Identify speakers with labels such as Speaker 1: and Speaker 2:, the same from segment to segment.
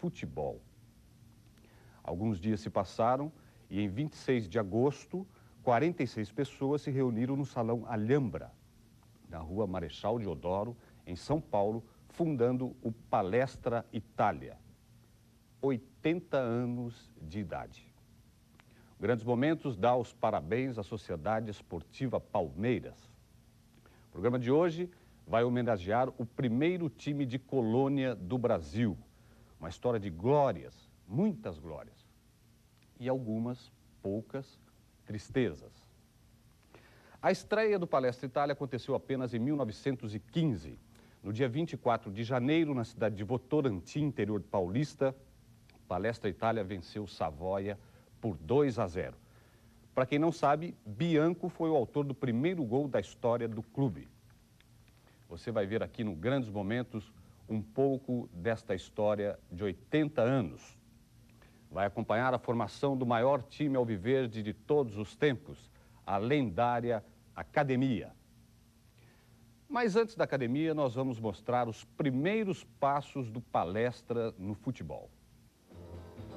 Speaker 1: futebol. Alguns dias se passaram e em 26 de agosto, 46 pessoas se reuniram no Salão Alhambra, na rua Marechal Deodoro, em São Paulo, fundando o Palestra Itália. 80 anos de idade. Grandes Momentos dá os parabéns à Sociedade Esportiva Palmeiras. O programa de hoje vai homenagear o primeiro time de colônia do Brasil. Uma história de glórias, muitas glórias. E algumas, poucas, tristezas. A estreia do Palestra Itália aconteceu apenas em 1915. No dia 24 de janeiro, na cidade de Votorantim, interior paulista, Palestra Itália venceu Savoia por 2-0. Para quem não sabe, Bianco foi o autor do primeiro gol da história do clube. Você vai ver aqui no Grandes Momentos um pouco desta história de 80 anos. Vai acompanhar a formação do maior time alviverde de todos os tempos, a lendária Academia. Mas antes da Academia, nós vamos mostrar os primeiros passos do Palestra no futebol.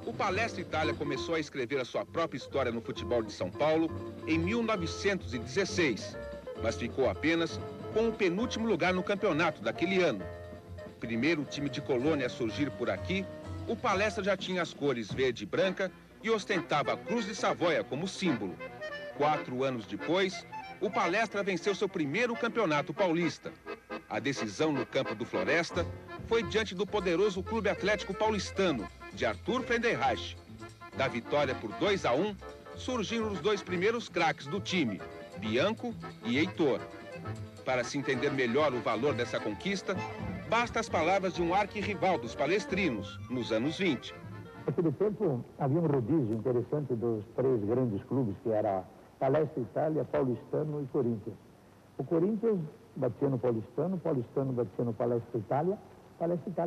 Speaker 2: O Palestra Itália começou a escrever a sua própria história no futebol de São Paulo em 1916, mas ficou apenas com o penúltimo lugar no campeonato daquele ano. Primeiro time de colônia a surgir por aqui, o Palestra já tinha as cores verde e branca e ostentava a Cruz de Savoia como símbolo. 4 anos depois, o Palestra venceu seu primeiro campeonato paulista. A decisão no campo do Floresta foi diante do poderoso Clube Atlético Paulistano, de Arthur Friedenreich. Da vitória por 2-1, surgiram os dois primeiros craques do time, Bianco e Heitor. Para se entender melhor o valor dessa conquista, basta as palavras de um arquirrival dos palestrinos, nos anos 20.
Speaker 3: Naquele tempo, havia um rodízio interessante dos 3 grandes clubes, que era Palestra Itália, Paulistano e Corinthians. O Corinthians batia no Paulistano, o Paulistano batia no Palestra Itália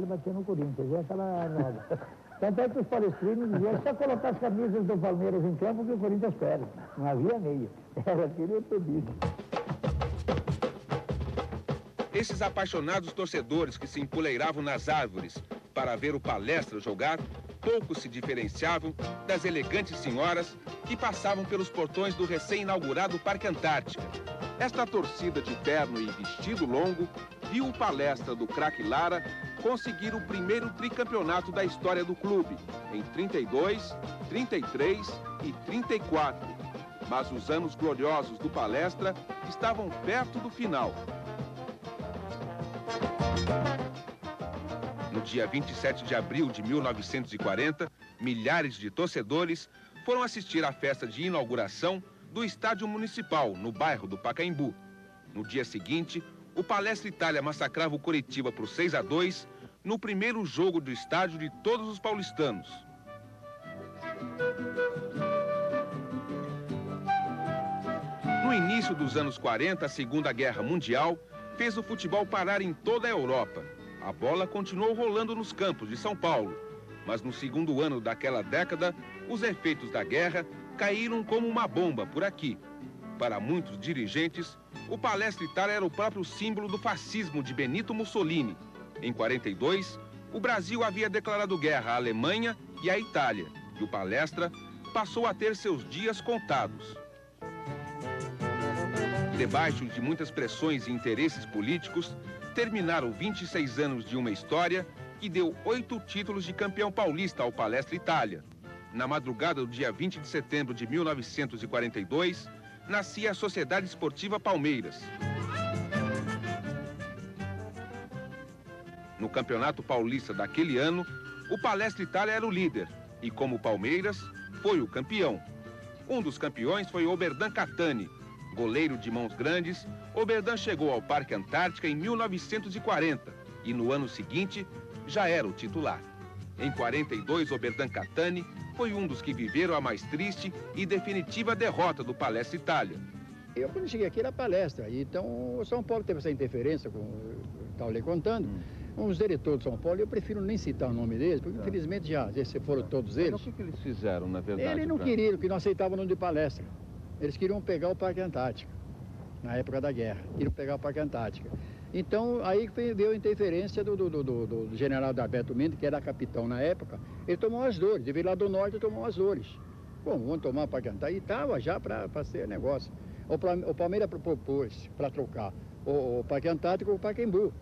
Speaker 3: batia no Corinthians. E aquela nova. Tanto é que os palestrinos diziam, só colocar as camisas do Palmeiras em campo que o Corinthians perde. Não havia meia. Era aquele rodízio.
Speaker 2: Esses apaixonados torcedores que se empoleiravam nas árvores para ver o Palestra jogar, pouco se diferenciavam das elegantes senhoras que passavam pelos portões do recém-inaugurado Parque Antártica. Esta torcida de terno e vestido longo viu o Palestra do craque Lara conseguir o primeiro tricampeonato da história do clube, em 32, 33 e 34. Mas os anos gloriosos do Palestra estavam perto do final. No dia 27 de abril de 1940, milhares de torcedores foram assistir à festa de inauguração do Estádio Municipal, no bairro do Pacaembu. No dia seguinte, o Palestra Itália massacrava o Coritiba por 6-2 no primeiro jogo do estádio de todos os paulistanos. No início dos anos 40, a Segunda Guerra Mundial fez o futebol parar em toda a Europa. A bola continuou rolando nos campos de São Paulo, mas no segundo ano daquela década, os efeitos da guerra caíram como uma bomba por aqui. Para muitos dirigentes, o Palestra Itália era o próprio símbolo do fascismo de Benito Mussolini. Em 42, o Brasil havia declarado guerra à Alemanha e à Itália, e o Palestra passou a ter seus dias contados. Debaixo de muitas pressões e interesses políticos, terminaram 26 anos de uma história que deu 8 títulos de campeão paulista ao Palestra Itália. Na madrugada do dia 20 de setembro de 1942, nascia a Sociedade Esportiva Palmeiras. No Campeonato Paulista daquele ano, o Palestra Itália era o líder e, como o Palmeiras, foi o campeão. Um dos campeões foi Oberdan Catani. Goleiro de mãos grandes, Oberdan chegou ao Parque Antártica em 1940 e no ano seguinte já era o titular. Em 42, Oberdan Catani foi um dos que viveram a mais triste e definitiva derrota do Palestra Itália.
Speaker 4: Eu, quando cheguei aqui, era Palestra, então o São Paulo teve essa interferência, com o estava lhe contando. Uns diretores de São Paulo, eu prefiro nem citar o nome deles, porque infelizmente já se foram todos eles.
Speaker 1: Mas o que eles fizeram, na verdade?
Speaker 4: Eles não queriam, que não aceitavam o nome de Palestra. Eles queriam pegar o Parque Antártica, na época da guerra. Queriam pegar o Parque Antártica. Então, aí veio a interferência do general Dabeto Mendes, que era capitão na época. Ele tomou as dores, ele veio lá do norte e tomou as dores. Bom, vamos tomar para cantar. E estava já para ser negócio. O Palmeiras propôs para trocar o Parque Antártico com o Pacaembu,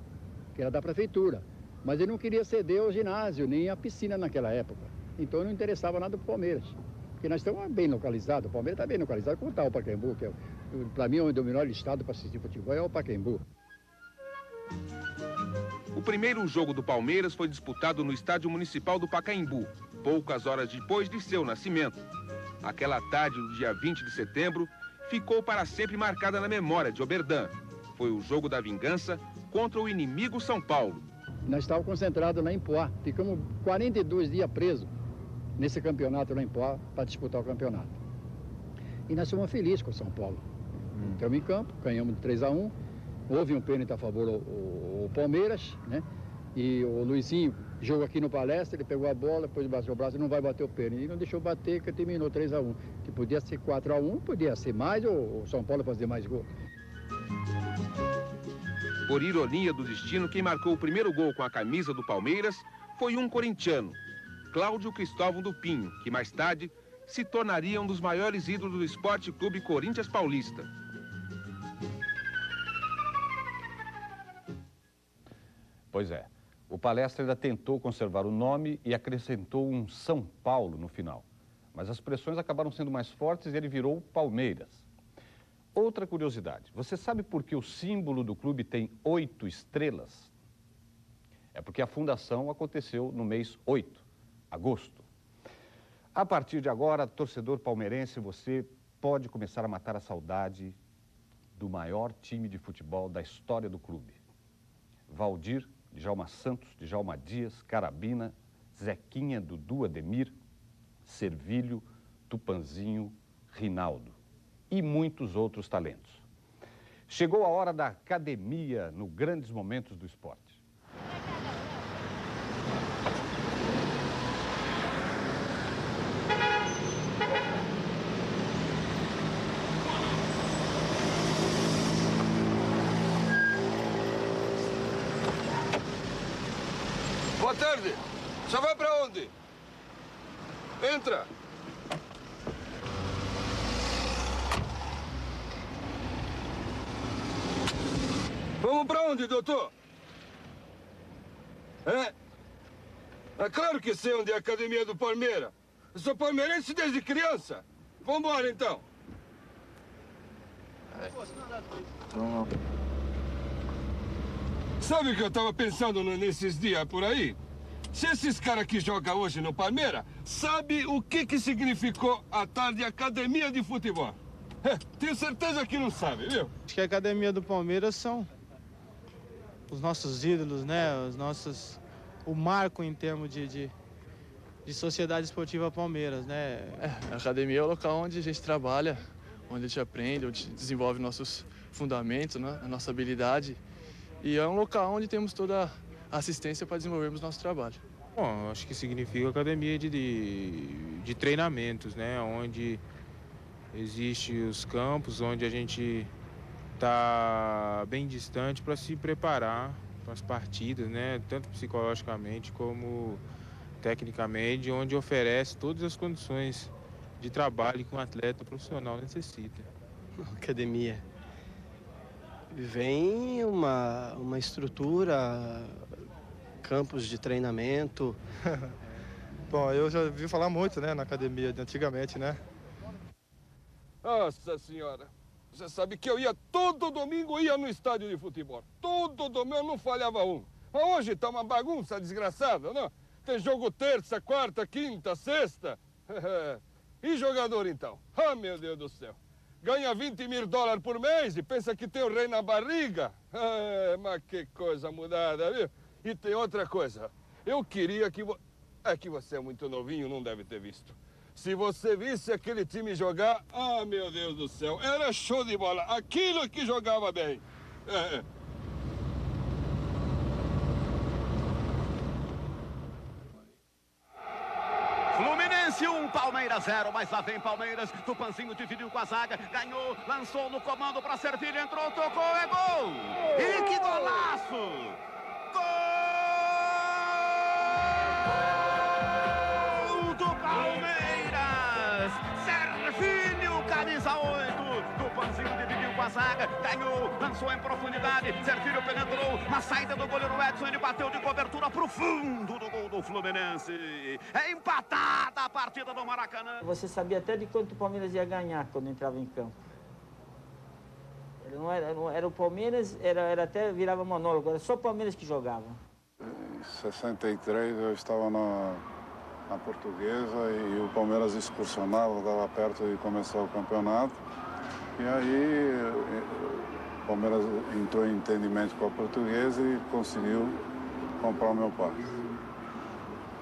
Speaker 4: que era da prefeitura. Mas ele não queria ceder ao ginásio, nem a piscina naquela época. Então não interessava nada para o Palmeiras. Porque nós estamos bem localizados, o Palmeiras está bem localizado, como está o Pacaembu, que para mim é o melhor estado para assistir futebol, é o Pacaembu.
Speaker 2: O primeiro jogo do Palmeiras foi disputado no Estádio Municipal do Pacaembu, poucas horas depois de seu nascimento. Aquela tarde do dia 20 de setembro ficou para sempre marcada na memória de Oberdan. Foi o jogo da vingança contra o inimigo São Paulo.
Speaker 4: Nós estávamos concentrados lá em Poá, ficamos 42 dias presos nesse campeonato lá em Poá para disputar o campeonato. E nós fomos felizes com o São Paulo. Entramos em campo, ganhamos de 3-1. Houve um pênalti a favor do Palmeiras, né? E o Luizinho jogou aqui no Palestra, ele pegou a bola, depois baixou o braço e não vai bater o pênalti. E não deixou bater, que terminou 3-1. Que podia ser 4-1, podia ser mais, ou o São Paulo fazer mais gol.
Speaker 2: Por ironia do destino, quem marcou o primeiro gol com a camisa do Palmeiras foi um corintiano, Cláudio Cristóvão do Pinho, que mais tarde se tornaria um dos maiores ídolos do Esporte Clube Corinthians Paulista.
Speaker 1: Pois é, o Palestra ainda tentou conservar o nome e acrescentou um São Paulo no final. Mas as pressões acabaram sendo mais fortes e ele virou Palmeiras. Outra curiosidade, você sabe por que o símbolo do clube tem 8 estrelas? É porque a fundação aconteceu no mês 8, agosto. A partir de agora, torcedor palmeirense, você pode começar a matar a saudade do maior time de futebol da história do clube. Valdir, Djalma Santos, Djalma Dias, Carabina, Zequinha, Dudu, Ademir, Servilho, Tupanzinho, Rinaldo e muitos outros talentos. Chegou a hora da academia no Grandes Momentos do Esporte.
Speaker 5: Boa tarde. Já vai para onde? Entra. Vamos para onde, doutor? É claro que sei onde é a academia do Palmeiras. Eu sou palmeirense desde criança. Vamos embora, então. Sabe o que eu estava pensando nesses dias por aí? Se esses caras que jogam hoje no Palmeiras, sabe o que significou a tal de academia de futebol? Tenho certeza que não sabe, viu?
Speaker 6: Acho que a academia do Palmeiras são os nossos ídolos, né? O marco em termos de Sociedade Esportiva Palmeiras, né?
Speaker 7: A academia é o local onde a gente trabalha, onde a gente aprende, onde desenvolve nossos fundamentos, né? A nossa habilidade. E é um local onde temos toda a assistência para desenvolvermos nosso trabalho.
Speaker 6: Bom, acho que significa academia de treinamentos, né? Onde existem os campos, onde a gente está bem distante para se preparar para as partidas, né? Tanto psicologicamente como tecnicamente, onde oferece todas as condições de trabalho que um atleta profissional necessita.
Speaker 8: Academia. Vem uma estrutura, campos de treinamento.
Speaker 9: Bom, eu já ouvi falar muito, né, na academia de antigamente, né?
Speaker 5: Nossa senhora, você sabe que eu ia todo domingo, ia no estádio de futebol. Todo domingo eu não falhava um. Mas hoje tá uma bagunça desgraçada, não? Tem jogo terça, quarta, quinta, sexta. E jogador então? Ah, meu Deus do céu. Ganha 20 mil dólares por mês e pensa que tem o rei na barriga? Mas que coisa mudada, viu? E tem outra coisa. Eu queria que... É que você é muito novinho, não deve ter visto. Se você visse aquele time jogar, ah, meu Deus do céu, era show de bola. Aquilo que jogava bem.
Speaker 10: Fluminense 1, Palmeiras 0. Mas lá vem Palmeiras. Tupanzinho dividiu com a zaga. Ganhou, lançou no comando para servir. Entrou, tocou, é gol. E que golaço! Gol do Palmeiras! Servilho, camisa 8. Tupanzinho dividiu com a zaga. Ganhou, lançou em profundidade. Servilho penetrou. Na saída do goleiro Edson, ele bateu de cobertura pro fundo do gol do Fluminense. É empatada a partida do Maracanã.
Speaker 11: Você sabia até de quanto o Palmeiras ia ganhar quando entrava em campo. Não era o Palmeiras, era até virava monólogo, era só o Palmeiras que jogava.
Speaker 12: Em 63 eu estava na Portuguesa e o Palmeiras excursionava, estava perto de começar o campeonato. E aí o Palmeiras entrou em entendimento com a Portuguesa e conseguiu comprar o meu passe.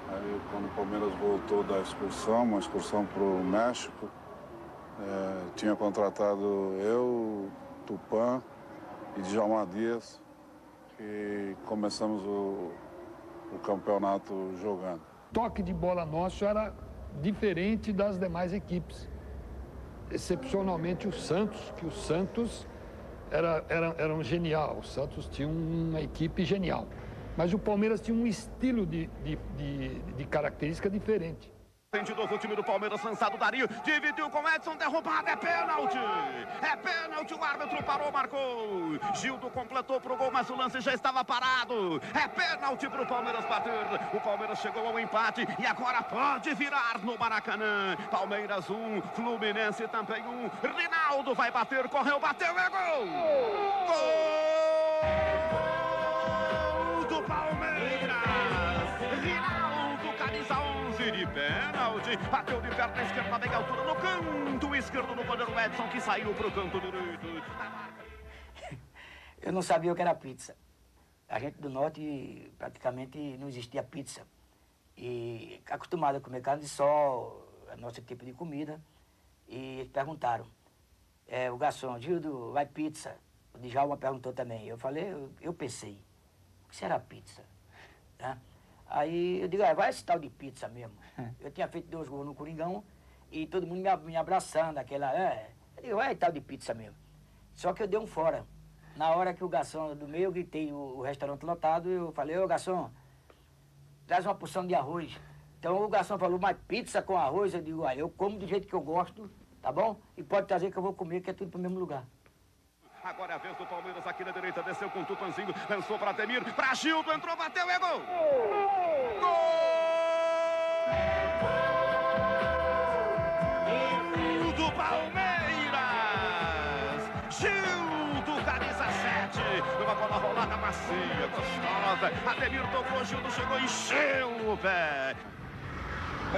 Speaker 12: Aí quando o Palmeiras voltou da excursão, uma excursão para o México, tinha contratado eu, Tupã e Djalma Dias, e começamos o campeonato jogando.
Speaker 13: O toque de bola nosso era diferente das demais equipes. Excepcionalmente o Santos, que o Santos era um genial, o Santos tinha uma equipe genial. Mas o Palmeiras tinha um estilo de característica diferente.
Speaker 10: O time do Palmeiras, lançado Dario, dividiu com Edson, derrubado, é pênalti! É pênalti, o árbitro parou, marcou. Gildo completou pro gol, mas o lance já estava parado. É pênalti pro Palmeiras bater. O Palmeiras chegou ao empate e agora pode virar no Maracanã. Palmeiras 1, Fluminense também 1. Rinaldo vai bater, correu, bateu, é gol! Gol do Palmeiras! Rinaldo, camisa 11 de pênalti. Bateu de perna esquerda, bem altura no canto esquerdo do goleiro Edson, que saiu pro canto direito.
Speaker 11: Eu não sabia o que era pizza. A gente do norte praticamente não existia pizza. E acostumado a comer carne de sol, é nosso tipo de comida. E eles perguntaram, o garçom, Gildo, vai pizza? O Djalma perguntou também. Eu falei, eu pensei, o que será pizza? Né? Aí eu digo, vai esse tal de pizza mesmo. Eu tinha feito 2 gols no Coringão e todo mundo me abraçando, aquela... Eu digo, vai tal de pizza mesmo. Só que eu dei um fora. Na hora que o garçom do meio, eu gritei o restaurante lotado, eu falei, ô garçom, traz uma porção de arroz. Então o garçom falou, mas pizza com arroz? Eu digo, eu como do jeito que eu gosto, tá bom? E pode trazer que eu vou comer, que é tudo pro mesmo lugar.
Speaker 10: Agora é a vez do Palmeiras aqui na direita, desceu com o Tupanzinho, lançou para Ademir, para Gildo, entrou, bateu, é gol! Gol do Palmeiras! Gildo, camisa 7, numa bola rolada macia, gostosa. Ademir tocou, Gildo chegou, encheu o pé.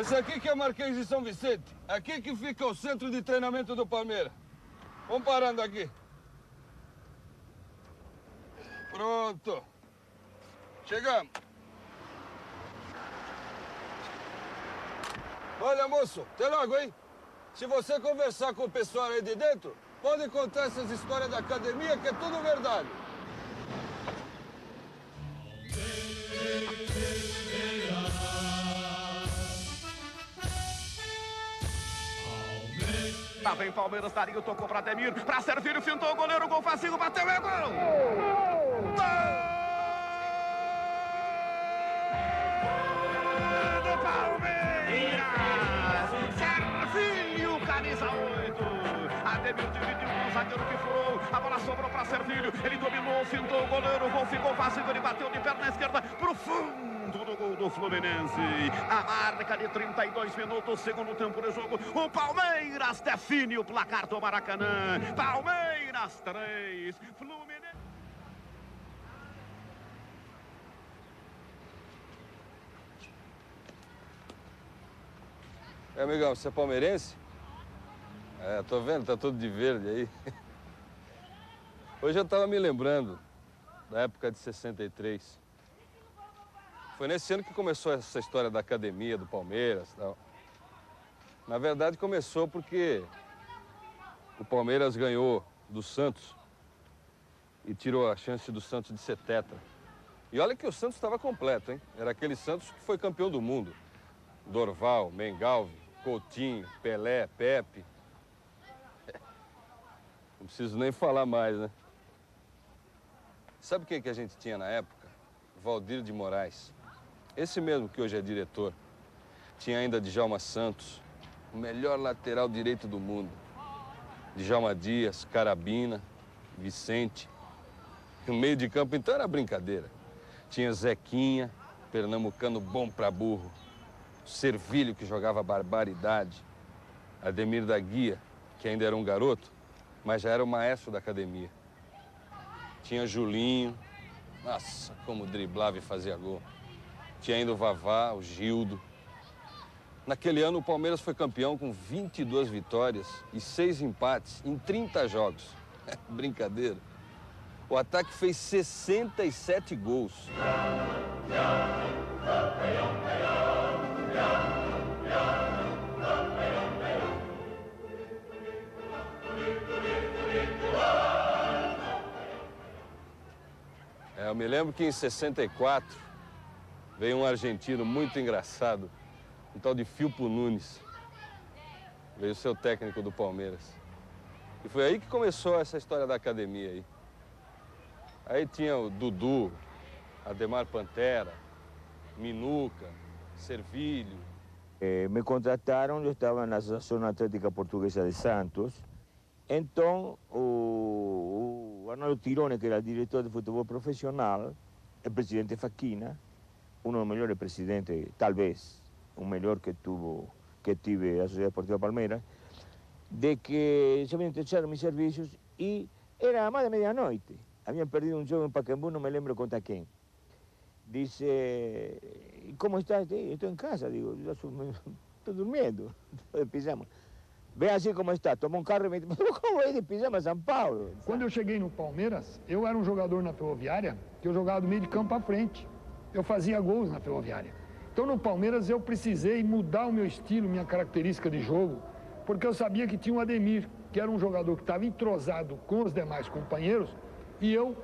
Speaker 5: Esse aqui que é Marquês de São Vicente. Aqui que fica o centro de treinamento do Palmeiras. Vamos parando aqui. Pronto. Chegamos. Olha, moço, até logo, hein? Se você conversar com o pessoal aí de dentro, pode contar essas histórias da academia, que é tudo verdade.
Speaker 10: Lá vem Palmeiras, Dario tocou para Ademir, para servir, fintou o goleiro, gol facinho, bateu, é gol! Gol do Palmeiras! Servilho, camisa 8. Ademir dividiu com o zagueiro que furou, a bola sobrou para Servilho, ele dominou, fintou o goleiro, o gol ficou vazio, ele bateu de perna esquerda pro fundo do gol do Fluminense. A marca de 32 minutos, segundo tempo de jogo. O Palmeiras define o placar do Maracanã. Palmeiras 3, Fluminense...
Speaker 5: Amigão, você é palmeirense? Tô vendo, tá tudo de verde aí. Hoje eu tava me lembrando da época de 63. Foi nesse ano que começou essa história da academia do Palmeiras e tal. Na verdade, começou porque o Palmeiras ganhou do Santos e tirou a chance do Santos de ser tetra. E olha que o Santos estava completo, hein? Era aquele Santos que foi campeão do mundo. Dorval, Mengalvi, Coutinho, Pelé, Pepe. Não preciso nem falar mais, né? Sabe quem que a gente tinha na época? Valdir de Moraes. Esse mesmo que hoje é diretor. Tinha ainda Djalma Santos, o melhor lateral direito do mundo. Djalma Dias, Carabina, Vicente. No meio de campo, então, era brincadeira. Tinha Zequinha, pernambucano bom pra burro. Servilho, que jogava barbaridade. Ademir da Guia, que ainda era um garoto, mas já era o maestro da academia. Tinha Julinho. Nossa, como driblava e fazia gol. Tinha ainda o Vavá, o Gildo. Naquele ano, o Palmeiras foi campeão com 22 vitórias e 6 empates em 30 jogos. Brincadeira. O ataque fez 67 gols. Eu me lembro que em 64 veio um argentino muito engraçado, um tal de Filpo Nunes. Veio ser o técnico do Palmeiras. E foi aí que começou essa história da academia aí. Aí tinha o Dudu, Ademar Pantera, Minuca, Servilho.
Speaker 14: Me contrataram, eu estava na Associação Atlética Portuguesa de Santos. Então, o Arnaldo Tirone, que era o diretor de futebol profissional, o presidente Faquina, um dos melhores presidentes, talvez, o melhor que tive a Sociedade Esportiva Palmeiras, de que se habían interessado mis servicios y era más de medianoite. Habían perdido un jogo en Pacaembu, no me lembro contra quién. Dice, ¿cómo estás? Estoy en casa, digo, yo estoy durmiendo, estoy de pijama. Vem assim como está, toma um carro e me diz, como é de pijama São Paulo?
Speaker 13: Quando eu cheguei no Palmeiras, eu era um jogador na Ferroviária, que eu jogava do meio de campo à frente. Eu fazia gols na Ferroviária. Então no Palmeiras eu precisei mudar o meu estilo, minha característica de jogo, porque eu sabia que tinha o Ademir, que era um jogador que estava entrosado com os demais companheiros, e eu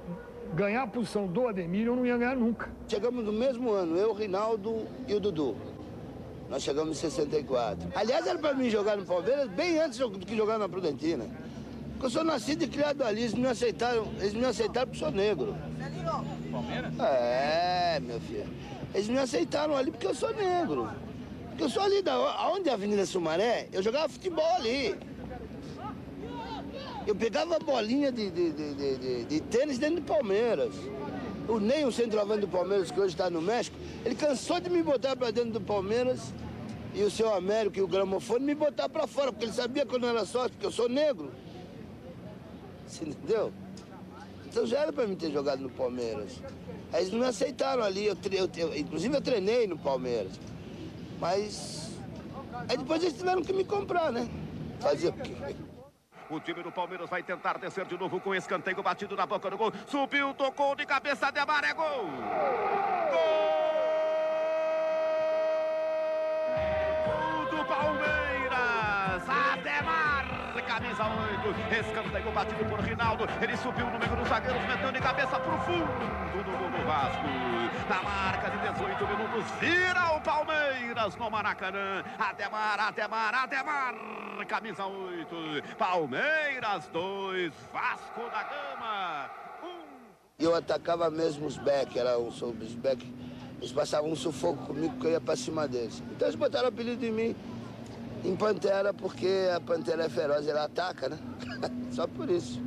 Speaker 13: ganhar a posição do Ademir eu não ia ganhar nunca.
Speaker 15: Chegamos no mesmo ano, eu, o Rinaldo e o Dudu. Nós chegamos em 64. Aliás, era para mim jogar no Palmeiras bem antes do que jogar na Prudentina. Porque eu sou nascido e criado ali, eles me aceitaram porque sou negro.
Speaker 10: Palmeiras?
Speaker 15: É, meu filho. Eles me aceitaram ali porque eu sou negro. Porque eu sou ali, onde é a Avenida Sumaré, eu jogava futebol ali. Eu pegava bolinha de tênis dentro do Palmeiras. O Ney, o centroavante do Palmeiras, que hoje está no México, ele cansou de me botar para dentro do Palmeiras e o seu Américo e o Gramofone me botar para fora, porque ele sabia que eu não era sócio, porque eu sou negro. Você entendeu? Então já era para mim ter jogado no Palmeiras. Aí eles não me aceitaram ali, inclusive eu treinei no Palmeiras. Mas aí depois eles tiveram que me comprar, né? Fazer o quê?
Speaker 10: O time do Palmeiras vai tentar descer de novo com escanteio batido na boca do gol. Subiu, tocou de cabeça, Ademar, é gol! Gol do Palmeiras! Ademar, camisa 8. Escanteio batido por Rinaldo. Ele subiu no meio dos zagueiros, meteu de cabeça pro fundo do gol do Vasco. Na marca de 18 minutos, vira o Palmeiras no Maracanã. Ademar, camisa 8. Palmeiras 2, Vasco da Gama 1.
Speaker 15: Eu atacava mesmo os back, os back, eles passavam um sufoco comigo porque eu ia pra cima deles. Então eles botaram o apelido em mim, em Pantera, porque a Pantera é feroz, ela ataca, né? Só por isso.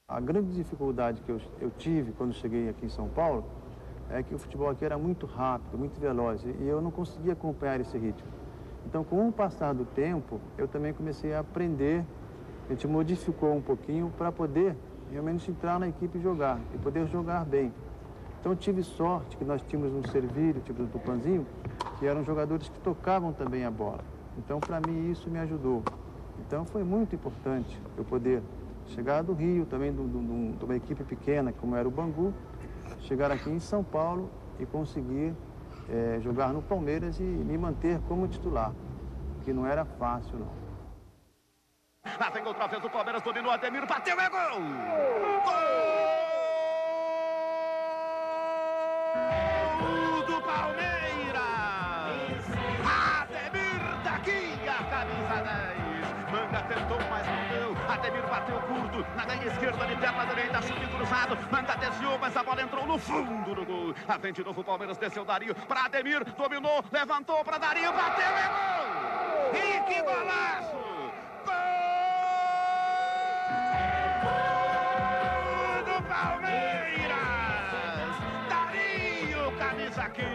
Speaker 16: A grande dificuldade que eu tive quando cheguei aqui em São Paulo é que o futebol aqui era muito rápido, muito veloz, e eu não conseguia acompanhar esse ritmo. Então, com o passar do tempo, eu também comecei a aprender, a gente modificou um pouquinho para poder realmente entrar na equipe e jogar, e poder jogar bem. Então, eu tive sorte que nós tínhamos um Servilho, tipo do Tupanzinho, que eram jogadores que tocavam também a bola. Então, para mim, isso me ajudou. Então, foi muito importante eu poder chegar do Rio, também de uma equipe pequena, como era o Bangu, chegar aqui em São Paulo e conseguir jogar no Palmeiras e me manter como titular, que não era fácil, não.
Speaker 10: Lá vem outra vez o Palmeiras, dominou, Ademir, bateu, é gol! Gol do Palmeiras! Ademir da Guia! camisa 10. Manga tentou, mas não deu. Ademir bateu curto, na ganha esquerda, de perna direita, chute cruzado. Manga desviou, mas a bola entrou no fundo do gol. A vem de novo o Palmeiras, desceu Dario para Ademir, dominou, levantou para Dario, bateu, é gol! E que golaço! Gol do Palmeiras! Dario, camisa 15.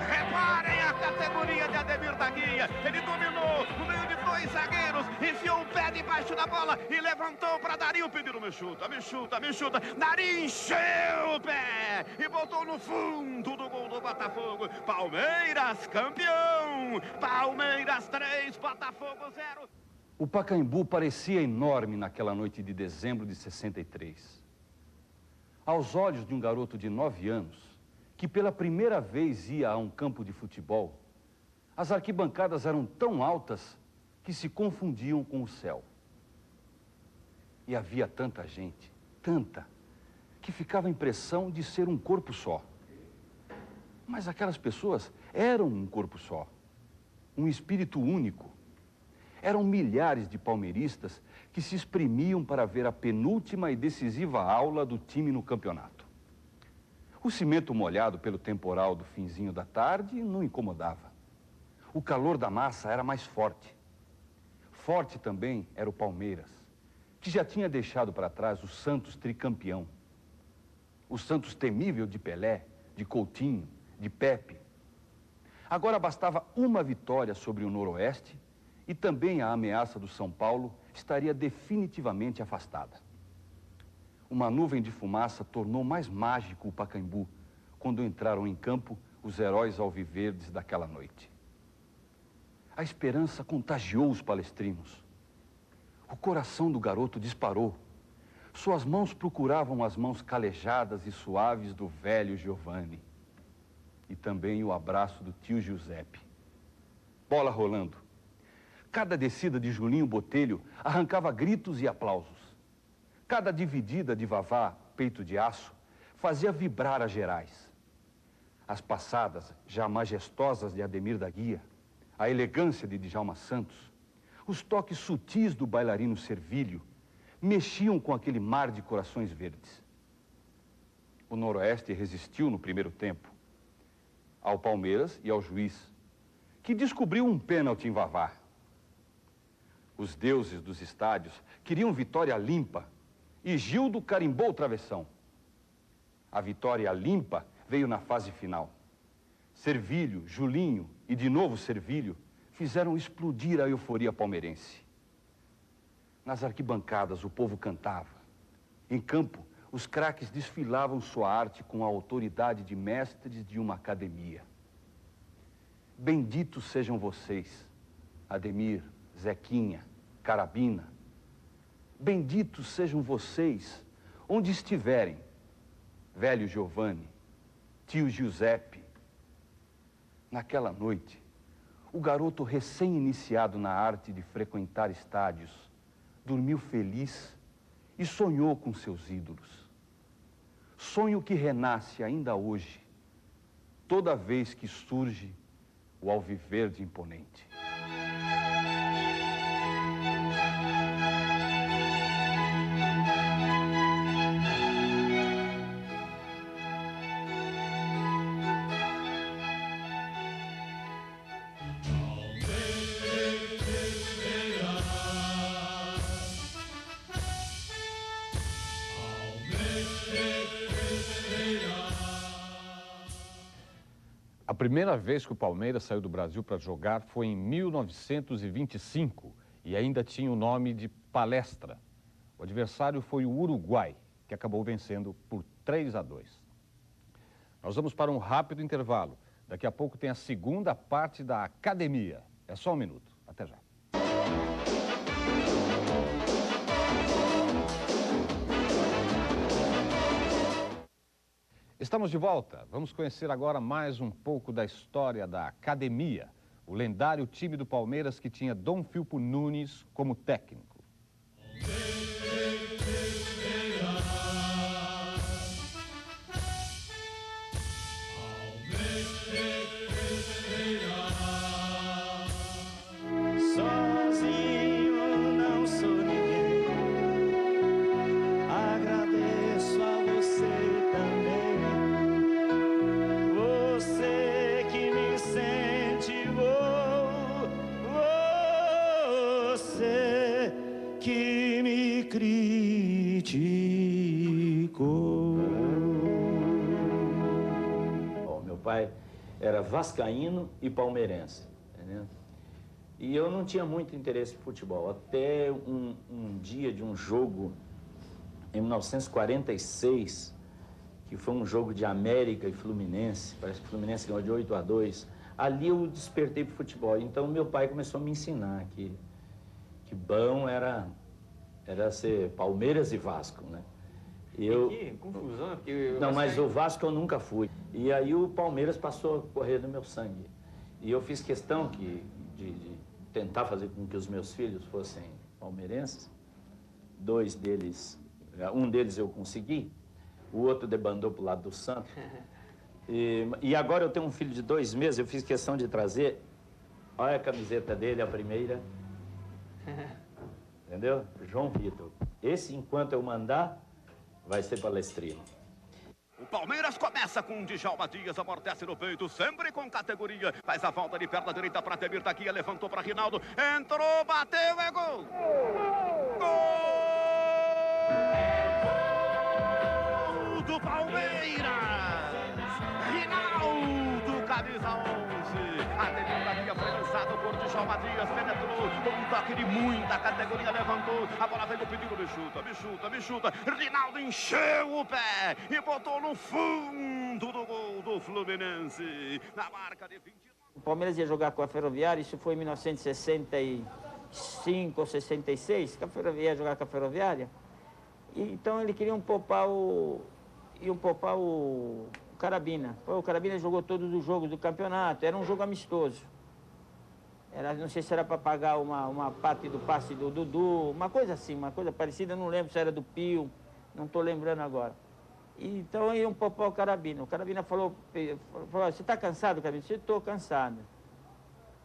Speaker 10: Reparem a categoria de Ademir da Guia. Ele dominou no meio de dois zagueiros, enfiou o pé debaixo da bola e levantou para Dario, pedindo me chuta, me chuta, me chuta. Dario encheu o pé e botou no fundo do gol do Botafogo. Palmeiras campeão. Palmeiras 3, Botafogo 0.
Speaker 1: O Pacaembu parecia enorme naquela noite de dezembro de 63. Aos olhos de um garoto de 9 anos, que pela primeira vez ia a um campo de futebol, as arquibancadas eram tão altas que se confundiam com o céu. E havia tanta gente, tanta, que ficava a impressão de ser um corpo só. Mas aquelas pessoas eram um corpo só, um espírito único. Eram milhares de palmeiristas que se exprimiam para ver a penúltima e decisiva aula do time no campeonato. O cimento molhado pelo temporal do finzinho da tarde não incomodava. O calor da massa era mais forte. Forte também era o Palmeiras, que já tinha deixado para trás o Santos tricampeão. O Santos temível de Pelé, de Coutinho, de Pepe. Agora bastava uma vitória sobre o Noroeste e também a ameaça do São Paulo estaria definitivamente afastada. Uma nuvem de fumaça tornou mais mágico o Pacaembu quando entraram em campo os heróis alviverdes daquela noite. A esperança contagiou os palestrinos. O coração do garoto disparou. Suas mãos procuravam as mãos calejadas e suaves do velho Giovanni. E também o abraço do tio Giuseppe. Bola rolando. Cada descida de Julinho Botelho arrancava gritos e aplausos. Cada dividida de Vavá, peito de aço, fazia vibrar as gerais. As passadas, já majestosas de Ademir da Guia, a elegância de Djalma Santos, os toques sutis do bailarino Servílio, mexiam com aquele mar de corações verdes. O Noroeste resistiu no primeiro tempo ao Palmeiras e ao juiz, que descobriu um pênalti em Vavá. Os deuses dos estádios queriam vitória limpa e Gildo carimbou o travessão. A vitória limpa veio na fase final. Servílio, Julinho e de novo Servílio fizeram explodir a euforia palmeirense. Nas arquibancadas o povo cantava. Em campo, os craques desfilavam sua arte com a autoridade de mestres de uma academia. Benditos sejam vocês, Ademir, Zequinha, Carabina. Benditos sejam vocês, onde estiverem, velho Giovanni, tio Giuseppe. Naquela noite, o garoto recém-iniciado na arte de frequentar estádios dormiu feliz e sonhou com seus ídolos. Sonho que renasce ainda hoje, toda vez que surge o alviverde imponente. A primeira vez que o Palmeiras saiu do Brasil para jogar foi em 1925 e ainda tinha o nome de Palestra. O adversário foi o Uruguai, que acabou vencendo por 3-2. Nós vamos para um rápido intervalo. Daqui a pouco tem a segunda parte da academia. É só um minuto. Até já. Estamos de volta. Vamos conhecer agora mais um pouco da história da academia, o lendário time do Palmeiras que tinha Dom Filpo Nunes como técnico.
Speaker 17: criticou. Meu pai era vascaíno e palmeirense, entendeu? E eu não tinha muito interesse em futebol, até um dia de um jogo em 1946, que foi um jogo de América e Fluminense, parece que o Fluminense ganhou de 8-2, ali eu despertei para o futebol. Então meu pai começou a me ensinar que bom era ser Palmeiras e Vasco, né?
Speaker 18: Que confusão, porque...
Speaker 17: Não, mas o Vasco eu nunca fui. E aí o Palmeiras passou a correr no meu sangue. E eu fiz questão de tentar fazer com que os meus filhos fossem palmeirenses. Um deles eu consegui, o outro debandou pro lado do Santos. E agora eu tenho um filho de 2 meses, eu fiz questão de trazer, olha a camiseta dele, a primeira. Entendeu? João Vitor. Esse, enquanto eu mandar, vai ser palestrino.
Speaker 10: O Palmeiras começa com Djalma Dias, amortece no peito, sempre com categoria. Faz a volta de perna direita para Temir Taquia, levantou para Rinaldo, entrou, bateu, é gol! Gol do Palmeiras! Rinaldo, camisa 11. A Temir Taquia foi lançado por Djalma Dias, penetrou, um toque de muita categoria, levantou, a bola veio pedindo, me chuta. Rinaldo encheu o pé e botou no fundo do gol do Fluminense, na marca de 20.
Speaker 19: O Palmeiras ia jogar com a Ferroviária, isso foi em 1965 ou 66, que a Ferroviária ia jogar com a Ferroviária. E, então ele queria poupar o Carabina. O Carabina jogou todos os jogos do campeonato, era um jogo amistoso. Não sei se era para pagar uma parte do passe do Dudu, uma coisa assim, uma coisa parecida, não lembro se era do Pio, não estou lembrando agora. Então iam poupar o Carabina. O Carabina falou, você está cansado, Carabina? Eu estou cansado.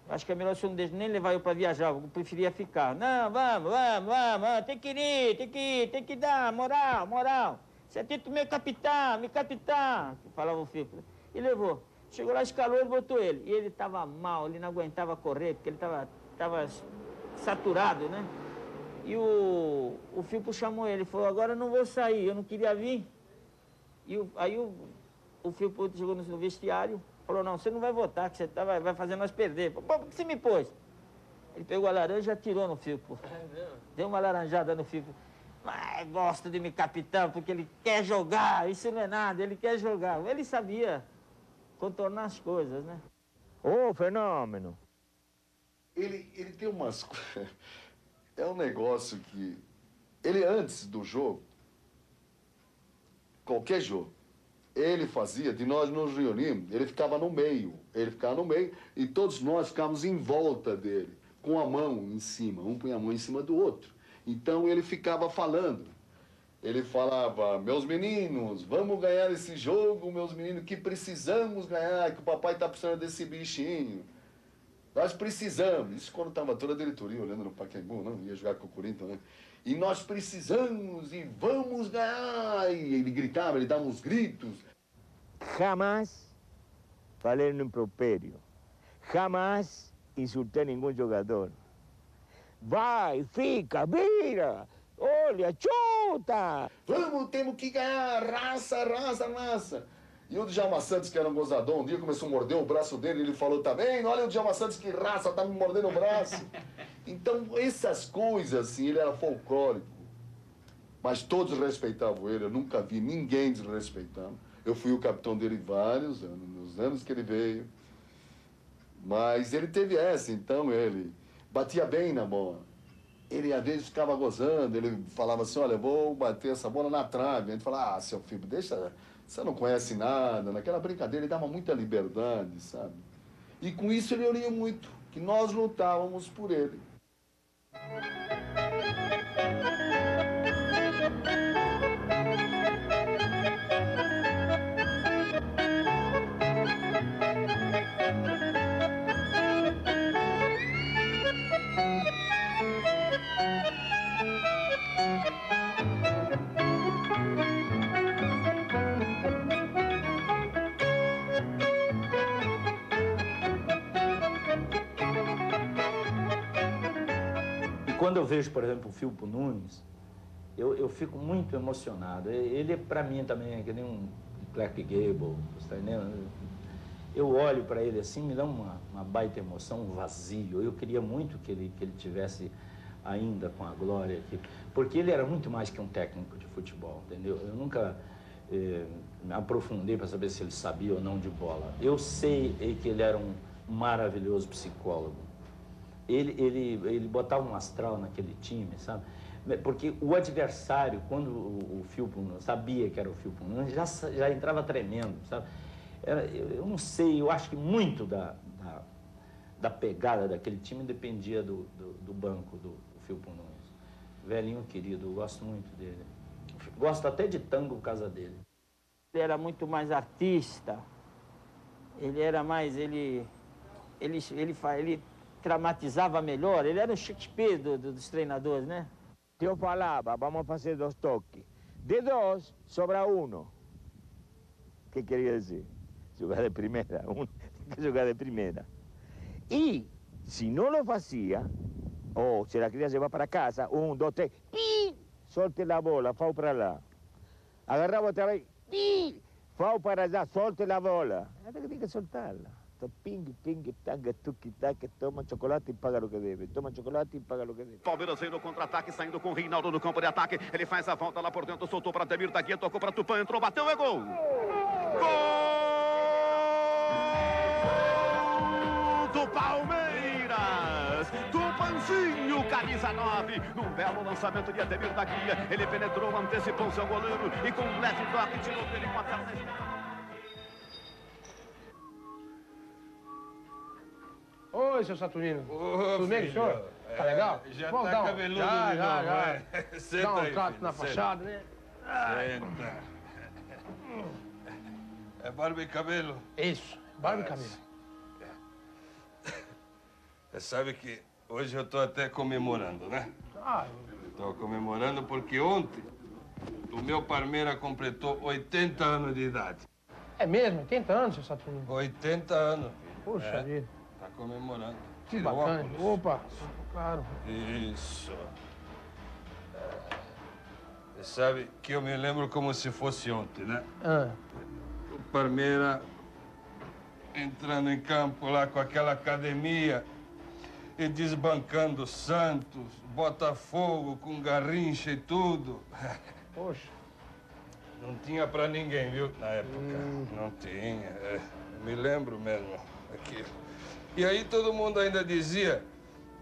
Speaker 19: Acho que é melhor você não deixa nem levar eu para viajar, eu preferia ficar. Não, vamos, tem que ir, tem que dar, moral. Você é título meu capitão, que falava o Fico. E levou. Chegou lá, escalou, ele botou ele. E ele estava mal, ele não aguentava correr, porque ele estava saturado, né? E o Fico chamou ele, falou, agora eu não vou sair, eu não queria vir. E aí o Fico chegou no vestiário, falou, não, você não vai votar, que você vai fazer nós perder. Pô, por que você me pôs? Ele pegou a laranja e atirou no Fico. Deu uma laranjada no Fico. Mas gosto de me capitão, porque ele quer jogar, isso não é nada, ele quer jogar. Ele sabia contornar as coisas, né?
Speaker 14: Ô, fenômeno!
Speaker 20: Ele tem umas... É um negócio que... Ele, antes do jogo, qualquer jogo, ele fazia, de nós nos reunimos, ele ficava no meio. E todos nós ficávamos em volta dele, com a mão em cima, um punha a mão em cima do outro. Então ele ficava falando. Ele falava, meus meninos, vamos ganhar esse jogo, meus meninos, que precisamos ganhar, que o papai está precisando desse bichinho. Nós precisamos. Isso quando estava toda a diretoria olhando no Pacaembu, não ia jogar com o Corinthians, né? E nós precisamos e vamos ganhar. E ele gritava, ele dava uns gritos.
Speaker 14: Jamás falei no impropério. Jamás insultei nenhum jogador. Vai, fica, vira, olha, chuta!
Speaker 20: Vamos, temos que ganhar, raça. E o Djalma Santos, que era um gozador, um dia começou a morder o braço dele, ele falou, tá vendo? Olha o Djalma Santos, que raça, tá me mordendo o braço. Então, essas coisas, assim, ele era folclórico. Mas todos respeitavam ele, eu nunca vi ninguém desrespeitando. Eu fui o capitão dele vários anos, nos anos que ele veio. Mas ele teve essa, então ele batia bem na bola. Ele, às vezes, ficava gozando, ele falava assim, olha, eu vou bater essa bola na trave. A gente falava, seu filho, deixa, você não conhece nada. Naquela brincadeira ele dava muita liberdade, sabe? E com isso ele unia muito, que nós lutávamos por ele.
Speaker 17: Quando eu vejo, por exemplo, o Filpo Nunes, eu fico muito emocionado. Ele, para mim, também é que nem um Clark Gable, tá entendendo? Eu olho para ele assim, me dá uma baita emoção, um vazio. Eu queria muito que ele tivesse ainda com a glória aqui, porque ele era muito mais que um técnico de futebol, entendeu? Eu nunca me aprofundei para saber se ele sabia ou não de bola. Eu sei que ele era um maravilhoso psicólogo. Ele botava um astral naquele time, sabe? Porque o adversário, quando o Philpo sabia que era o Philpo Nunes, já entrava tremendo, sabe? Eu não sei, eu acho que muito da pegada daquele time dependia do banco do Philpo Nunes. Velhinho querido, eu gosto muito dele. Gosto até de tango por causa dele.
Speaker 19: Ele era muito mais artista, ele era mais, ele dramatizava melhor, ele era o Shakespeare dos treinadores, né?
Speaker 14: Eu falava, vamos fazer 2 toques. De 2, sobra 1. O que queria dizer? Jogar de primeira, tem que jogar de primeira. E, se não lo fazia, ou se a criança vai para casa, 1, 2, 3, pi, solte a bola, fau para lá. Agarrava outra vez, pi, fau para lá, solte a bola. Tem que soltá-la. Então, ping, ping, tanga, tuque, taque, toma chocolate e paga o que deve. Toma chocolate e paga o que deve.
Speaker 10: Palmeiras vem no contra-ataque, saindo com o Reinaldo no campo de ataque. Ele faz a volta lá por dentro, soltou para Ademir da Guia, tocou para Tupã, entrou, bateu, é gol! Gol do Palmeiras! Tupanzinho, camisa 9, num belo lançamento de Ademir da Guia. Ele penetrou, antecipou seu goleiro e com um leve toque tirou dele com a perna.
Speaker 21: Oi, seu Saturnino. Tudo bem, senhor? Tá legal?
Speaker 5: Já
Speaker 21: vamos
Speaker 5: tá
Speaker 21: dar
Speaker 5: cabeludo
Speaker 21: já,
Speaker 5: de
Speaker 21: já,
Speaker 5: novo,
Speaker 21: já.
Speaker 5: vai. Senta
Speaker 21: Dá um
Speaker 5: aí,
Speaker 21: trato
Speaker 5: filho,
Speaker 21: na
Speaker 5: senta.
Speaker 21: fachada, né?
Speaker 5: Senta. É barba e cabelo?
Speaker 21: Isso, barba e cabelo.
Speaker 5: Você sabe que hoje eu tô até comemorando, né?
Speaker 21: Ah,
Speaker 5: Tô comemorando porque ontem o meu Palmeiras completou 80 anos de idade.
Speaker 21: é mesmo? 80 anos, seu Saturnino?
Speaker 5: 80 anos, filho.
Speaker 21: Puxa vida.
Speaker 5: Tá comemorando.
Speaker 21: Que
Speaker 5: Tira o
Speaker 21: bacana.
Speaker 5: óculos.
Speaker 21: Opa, claro.
Speaker 5: Isso. Você sabe que eu me lembro como se fosse ontem, né?
Speaker 21: Ah.
Speaker 5: O Palmeiras entrando em campo lá com aquela academia e desbancando o Santos, Botafogo com Garrincha e tudo.
Speaker 21: Poxa.
Speaker 5: Não tinha pra ninguém, viu, na época. Não tinha. Me lembro mesmo aquilo. E aí todo mundo ainda dizia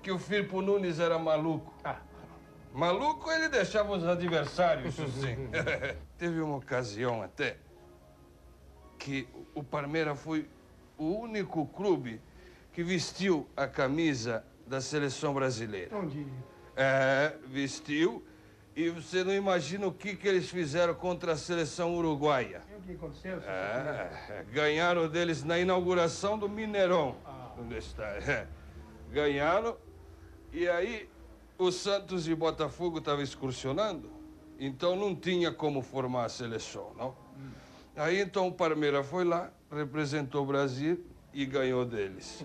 Speaker 5: que o Philpo Nunes era maluco. Maluco ele deixava os adversários, isso sim. Teve uma ocasião até que o Palmeiras foi o único clube que vestiu a camisa da seleção brasileira.
Speaker 21: Não diria.
Speaker 5: Vestiu. E você não imagina o que eles fizeram contra a seleção uruguaia.
Speaker 21: E o que aconteceu?
Speaker 5: Ganharam deles na inauguração do Mineirão. Onde está? Ganharam. E aí o Santos e Botafogo estavam excursionando. Então não tinha como formar a seleção, não? Aí então o Palmeiras foi lá, representou o Brasil e ganhou deles.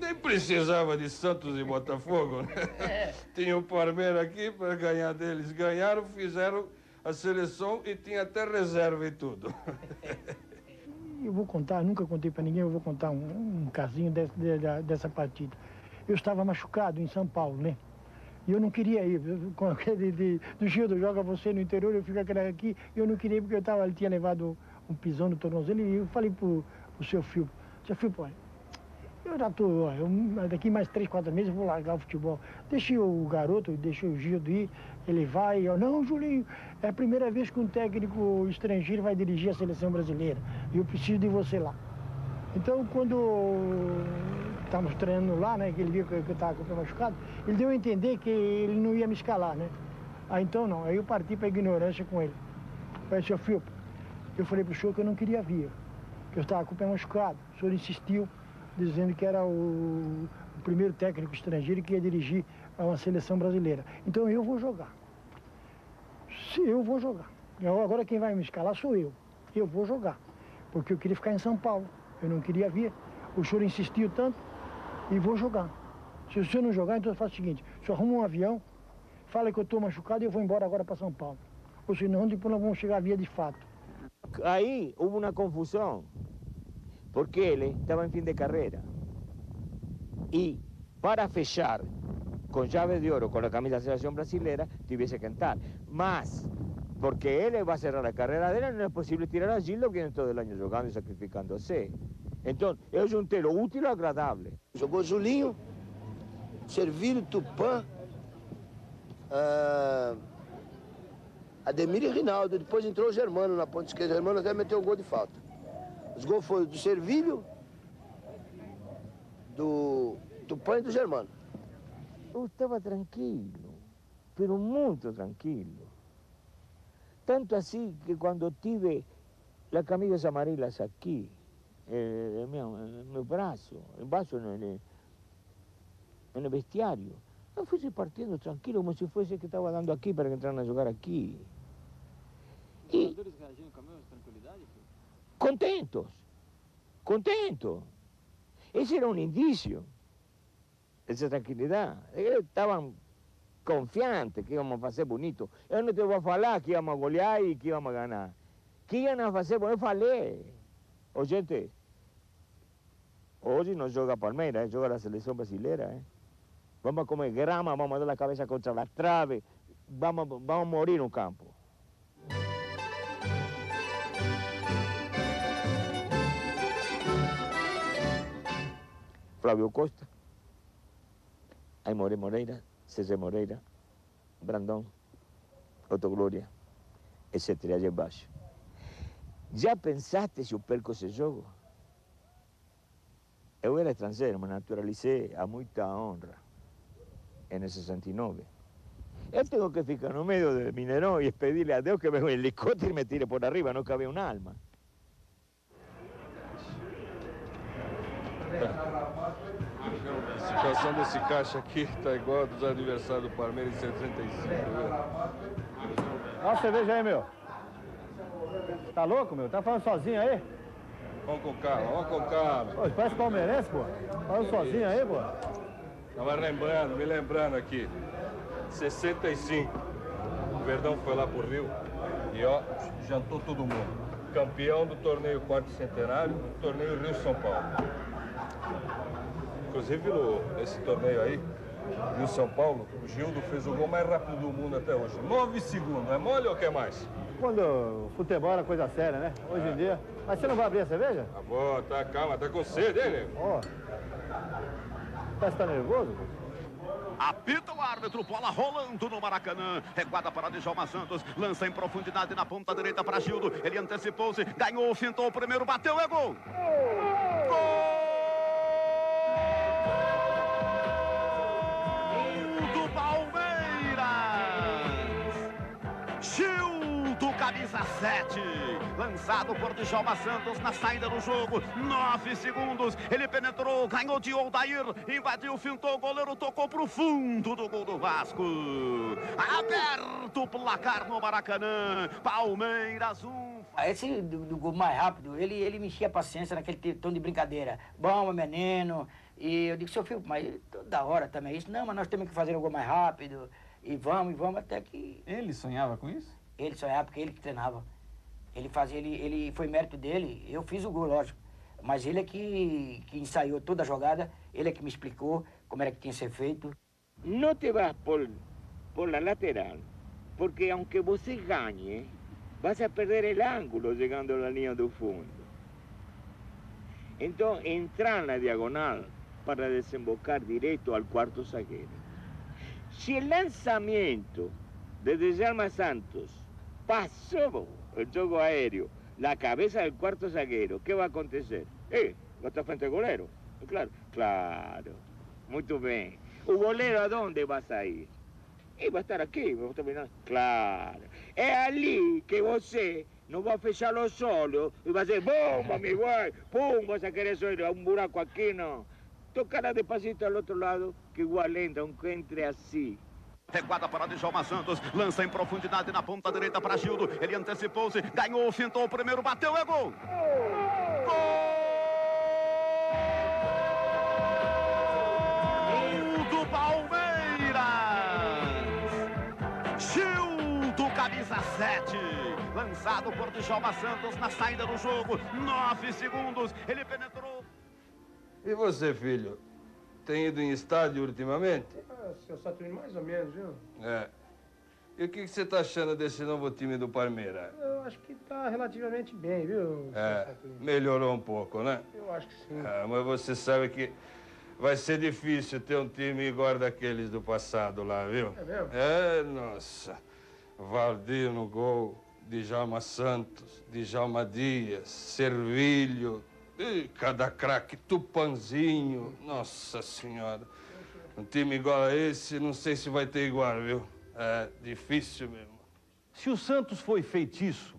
Speaker 5: Nem precisava de Santos e Botafogo, né? Tinha o Palmeiras aqui para ganhar deles. Ganharam, fizeram a seleção e tinha até reserva e tudo.
Speaker 22: Eu vou contar, nunca contei para ninguém, eu vou contar um casinho dessa partida. Eu estava machucado em São Paulo, né? E eu não queria ir. Com aquele do Gildo, joga você no interior, eu fico aqui. Eu não queria ir porque ele tinha levado um pisão no tornozelo e eu falei pro seu Philpo, seu Philpo, olha, eu já tô, daqui mais 3, 4 meses eu vou largar o futebol. Deixei o garoto, deixei o Gildo ir, ele vai, não, Julinho, é a primeira vez que um técnico estrangeiro vai dirigir a seleção brasileira e eu preciso de você lá. Então, quando estávamos treinando lá, né, que ele viu que eu estava com o pé machucado, ele deu a entender que ele não ia me escalar, né? Então não, aí eu parti para a ignorância com ele. Falei, seu Philpo, eu falei pro senhor que eu não queria vir, que eu estava com o pé machucado. O senhor insistiu, dizendo que era o primeiro técnico estrangeiro que ia dirigir a uma seleção brasileira. Então eu vou jogar. Eu vou jogar. Agora quem vai me escalar sou eu. Eu vou jogar. Porque eu queria ficar em São Paulo. Eu não queria vir. O senhor insistiu tanto e vou jogar. Se o senhor não jogar, então eu faço o seguinte, o senhor arruma um avião, fala que eu estou machucado e eu vou embora agora para São Paulo. Ou senão, depois nós vamos chegar à via de fato.
Speaker 14: Aí houve uma confusão, porque ele estava em fim de carreira. E para fechar com chave de ouro com a camisa da seleção brasileira, tivesse que entrar. Mas, porque ele vai cerrar a carreira dele, não é possível tirar a Gildo, que todo o ano jogando e sacrificando-se. Então, eu juntei o útil ao agradável.
Speaker 15: Jogou Julinho, Servílio, Tupã, Ademir e Rinaldo. Depois entrou o Germano na ponta esquerda. O Germano até meteu um gol de falta. Os gols foram do Servílio, do Tupã e do Germano.
Speaker 14: Eu estava tranquilo, pero muito tranquilo. Tanto assim que quando tive as camisas amarelas aqui, meu braço, embaixo no vestiário, eu fui repartindo tranquilo, como se fosse que estava dando aqui para entrar a jogar aqui.
Speaker 18: Os jogadores reagiram com a mesma tranquilidade?
Speaker 14: Contentos. Esse era um indício, essa tranquilidade. Eles estavam confiantes que íamos fazer bonito. Eu não te vou falar que íamos golear e que íamos ganhar. Que íamos fazer bonito, eu falei. Ô, gente, hoje não joga Palmeiras, joga a seleção brasileira. Vamos comer grama, vamos dar a cabeça contra a trave, vamos morir no campo. Flávio Costa, Aimoré Moreira, César Moreira, Brandão, Otto Glória, etc. Allá embaixo. Já pensaste se eu perco esse jogo? Eu era estrangeiro, me naturalizei a muita honra, em 69. Eu tenho que ficar no meio de Mineirão e pedirle a Deus que venga um helicóptero e me tire por arriba, não cabe um alma.
Speaker 5: A situação desse caixa aqui tá igual a dos adversários do Palmeiras em 75, viu?
Speaker 21: Dá uma cerveja aí, meu. Tá louco, meu? Tá falando sozinho aí?
Speaker 5: Vamos com calma.
Speaker 21: Pô, parece palmeirense, pô. Falando sozinho aí, pô.
Speaker 5: Tava me lembrando aqui. 65. O Verdão foi lá pro Rio e, ó, jantou todo mundo. Campeão do torneio quarto centenário, torneio Rio-São Paulo. Inclusive, nesse torneio aí, Rio-São Paulo, o Gildo fez o gol mais rápido do mundo até hoje. 9 segundos, é mole ou quer mais?
Speaker 21: Quando o futebol era coisa séria, né? Hoje em dia. Mas você não vai abrir a cerveja?
Speaker 5: Tá bom, tá, calma, tá com sede, hein, nego?
Speaker 21: Ó. Você tá nervoso?
Speaker 10: Apita o árbitro, bola rolando no Maracanã. Recuada para Djalma Santos, lança em profundidade na ponta direita para Gildo. Ele antecipou-se, ganhou, fintou o primeiro, bateu, é gol! Gol! Do Palmeiras! Gildo, camisa 7. Lançado por Djalma Santos na saída do jogo. 9 segundos. Ele penetrou, ganhou de Odair, invadiu, fintou, o goleiro tocou pro fundo do gol do Vasco. Aberto o placar no Maracanã. Palmeiras 1.
Speaker 11: Esse do gol mais rápido, ele me enchia a paciência naquele tom de brincadeira. Bom, menino. E eu digo, seu filho, mas toda hora também é isso. Não, mas nós temos que fazer o gol mais rápido. E vamos, até que...
Speaker 18: Ele sonhava com isso?
Speaker 11: Ele sonhava porque ele que treinava. Ele fazia, ele foi mérito dele, eu fiz o gol, lógico. Mas ele é que ensaiou toda a jogada, ele é que me explicou como era que tinha que ser feito.
Speaker 14: Não te vas por la lateral, porque aunque você ganhe, vas a perder o ângulo chegando à linha do fundo. Então, entrar na diagonal para desembocar direto ao quarto zagueiro. Se o lançamento de Djalma Santos passou el juego aéreo, la cabeza del cuarto zagueiro, ¿qué va a acontecer? Va a estar frente al goleiro. Claro. Muito bem. O goleiro aonde vai sair? Vai estar aqui, vai estar mirando. Claro. É ali que você não vai fechar os olhos e vai dizer, bomba, mi guay, pum, vas a querer sair a um buraco aqui, não. Tocará despacito ao outro lado, que igual entra, um que entre assim.
Speaker 10: Recuada para Djalma Santos, lança em profundidade na ponta direita para Gildo. Ele antecipou-se, ganhou, fintou o primeiro, bateu, é gol! Gol do Palmeiras! 7. Lançado por Djalma Santos na saída do jogo. 9 segundos. Ele penetrou.
Speaker 5: E você, filho? Tem ido em estádio ultimamente?
Speaker 3: Seu Saturnino, mais ou menos, viu?
Speaker 5: É. E o que você está achando desse novo time do Palmeiras?
Speaker 3: Eu acho que tá relativamente bem, viu,
Speaker 5: É,
Speaker 3: seu Saturnino?
Speaker 5: melhorou um pouco, né?
Speaker 3: Eu acho que sim.
Speaker 5: É, mas você sabe que vai ser difícil ter um time igual daqueles do passado lá, viu?
Speaker 3: É mesmo?
Speaker 5: É, nossa. Valdir no gol, Djalma Santos, Djalma Dias, Servilho, e cada craque, Tupanzinho. Nossa Senhora. Um time igual a esse, não sei se vai ter igual, viu? É difícil mesmo.
Speaker 1: Se o Santos foi feitiço,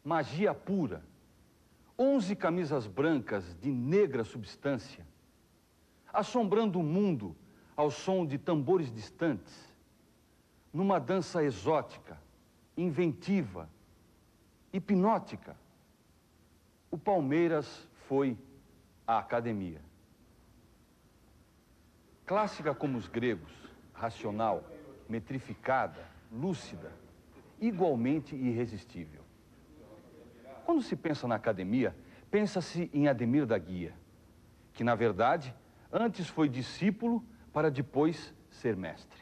Speaker 1: magia pura, 11 camisas brancas de negra substância, assombrando o mundo ao som de tambores distantes, numa dança exótica, inventiva, hipnótica, o Palmeiras foi a academia. Clássica como os gregos, racional, metrificada, lúcida, igualmente irresistível. Quando se pensa na academia, pensa-se em Ademir da Guia, que, na verdade, antes foi discípulo para depois ser mestre.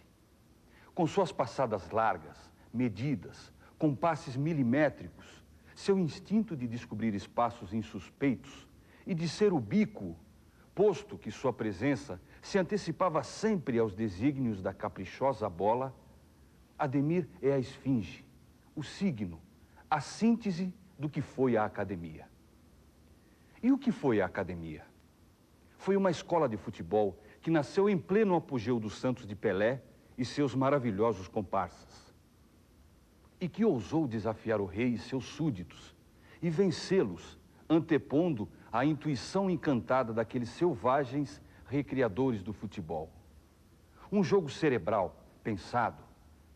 Speaker 1: Com suas passadas largas, medidas, compasses milimétricos, seu instinto de descobrir espaços insuspeitos e de ser ubíquo, posto que sua presença se antecipava sempre aos desígnios da caprichosa bola, Ademir é a esfinge, o signo, a síntese do que foi a academia. E o que foi a academia? Foi uma escola de futebol que nasceu em pleno apogeu dos Santos de Pelé e seus maravilhosos comparsas. E que ousou desafiar o rei e seus súditos e vencê-los, antepondo a intuição encantada daqueles selvagens recriadores do futebol. Um jogo cerebral, pensado,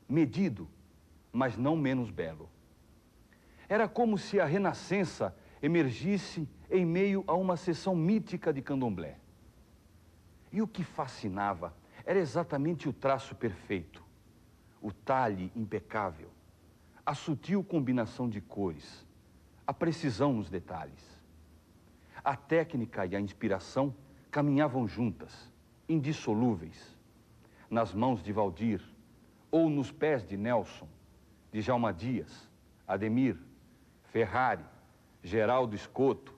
Speaker 1: medido, mas não menos belo. Era como se a renascença emergisse em meio a uma sessão mítica de candomblé. E o que fascinava era exatamente o traço perfeito, o talhe impecável, a sutil combinação de cores, a precisão nos detalhes. A técnica e a inspiração caminhavam juntas, indissolúveis, nas mãos de Valdir, ou nos pés de Nelson, Djalma Dias, Ademir, Ferrari, Geraldo Escoto,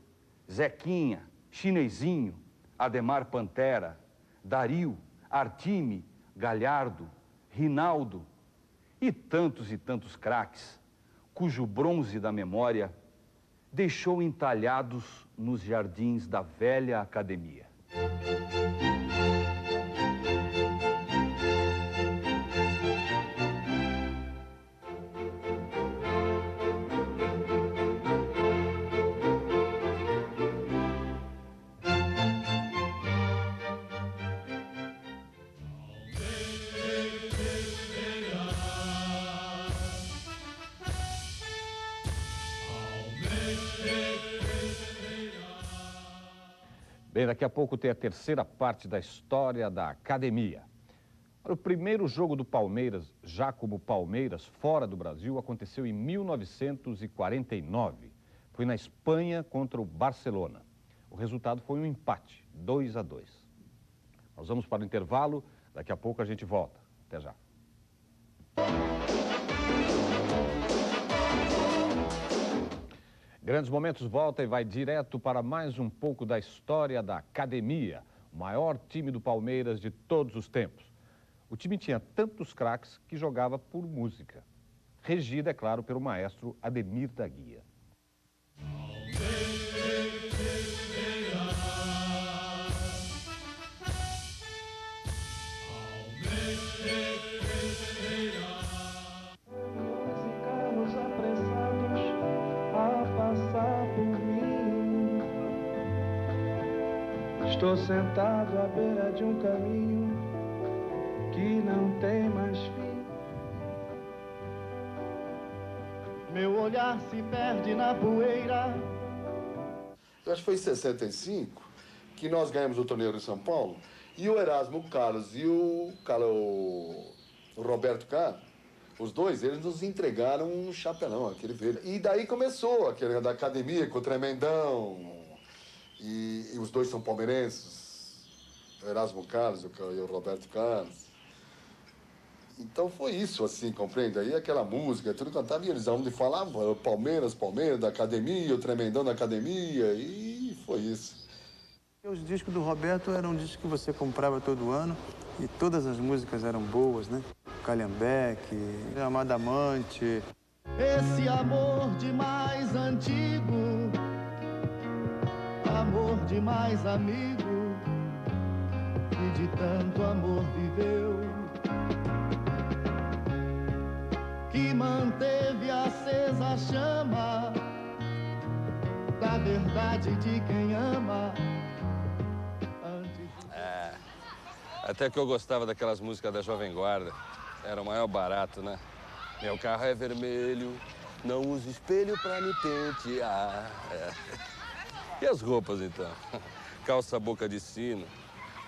Speaker 1: Zequinha, Chinesinho, Ademar Pantera, Dario, Artime, Galhardo, Rinaldo e tantos craques, cujo bronze da memória deixou entalhados nos jardins da velha academia. Bem, daqui a pouco tem a terceira parte da história da academia. O primeiro jogo do Palmeiras, já como Palmeiras, fora do Brasil, aconteceu em 1949. Foi na Espanha contra o Barcelona. O resultado foi um empate, 2-2. Nós vamos para o intervalo, daqui a pouco a gente volta. Até já. Grandes Momentos volta e vai direto para mais um pouco da história da academia, o maior time do Palmeiras de todos os tempos. O time tinha tantos craques que jogava por música, regida, é claro, pelo maestro Ademir da Guia.
Speaker 4: Estou sentado à beira de um caminho que não tem mais fim. Meu olhar se perde na poeira.
Speaker 20: Eu acho que foi em 65 que nós ganhamos o torneio de São Paulo e o Erasmo Carlos e o Roberto Carlos Os dois, eles nos entregaram um chapelão, aquele velho. E daí começou aquele da academia com o Tremendão. E os dois são palmeirenses, o Erasmo Carlos e o Roberto Carlos. Então foi isso, assim, compreende? Aí aquela música, tudo cantava, e eles onde falavam Palmeiras, Palmeiras, da academia, o Tremendão da academia, e foi isso.
Speaker 16: Os discos do Roberto eram discos que você comprava todo ano e todas as músicas eram boas, né? Calhambeque, Amada Amante.
Speaker 4: Esse amor de mais antigo, amor de mais amigo, que de tanto amor viveu, que manteve acesa a chama da verdade de quem ama.
Speaker 5: Até que eu gostava daquelas músicas da Jovem Guarda. Era o maior barato, né? Meu carro é vermelho, não uso espelho pra me pentear. E as roupas, então? Calça boca de sino,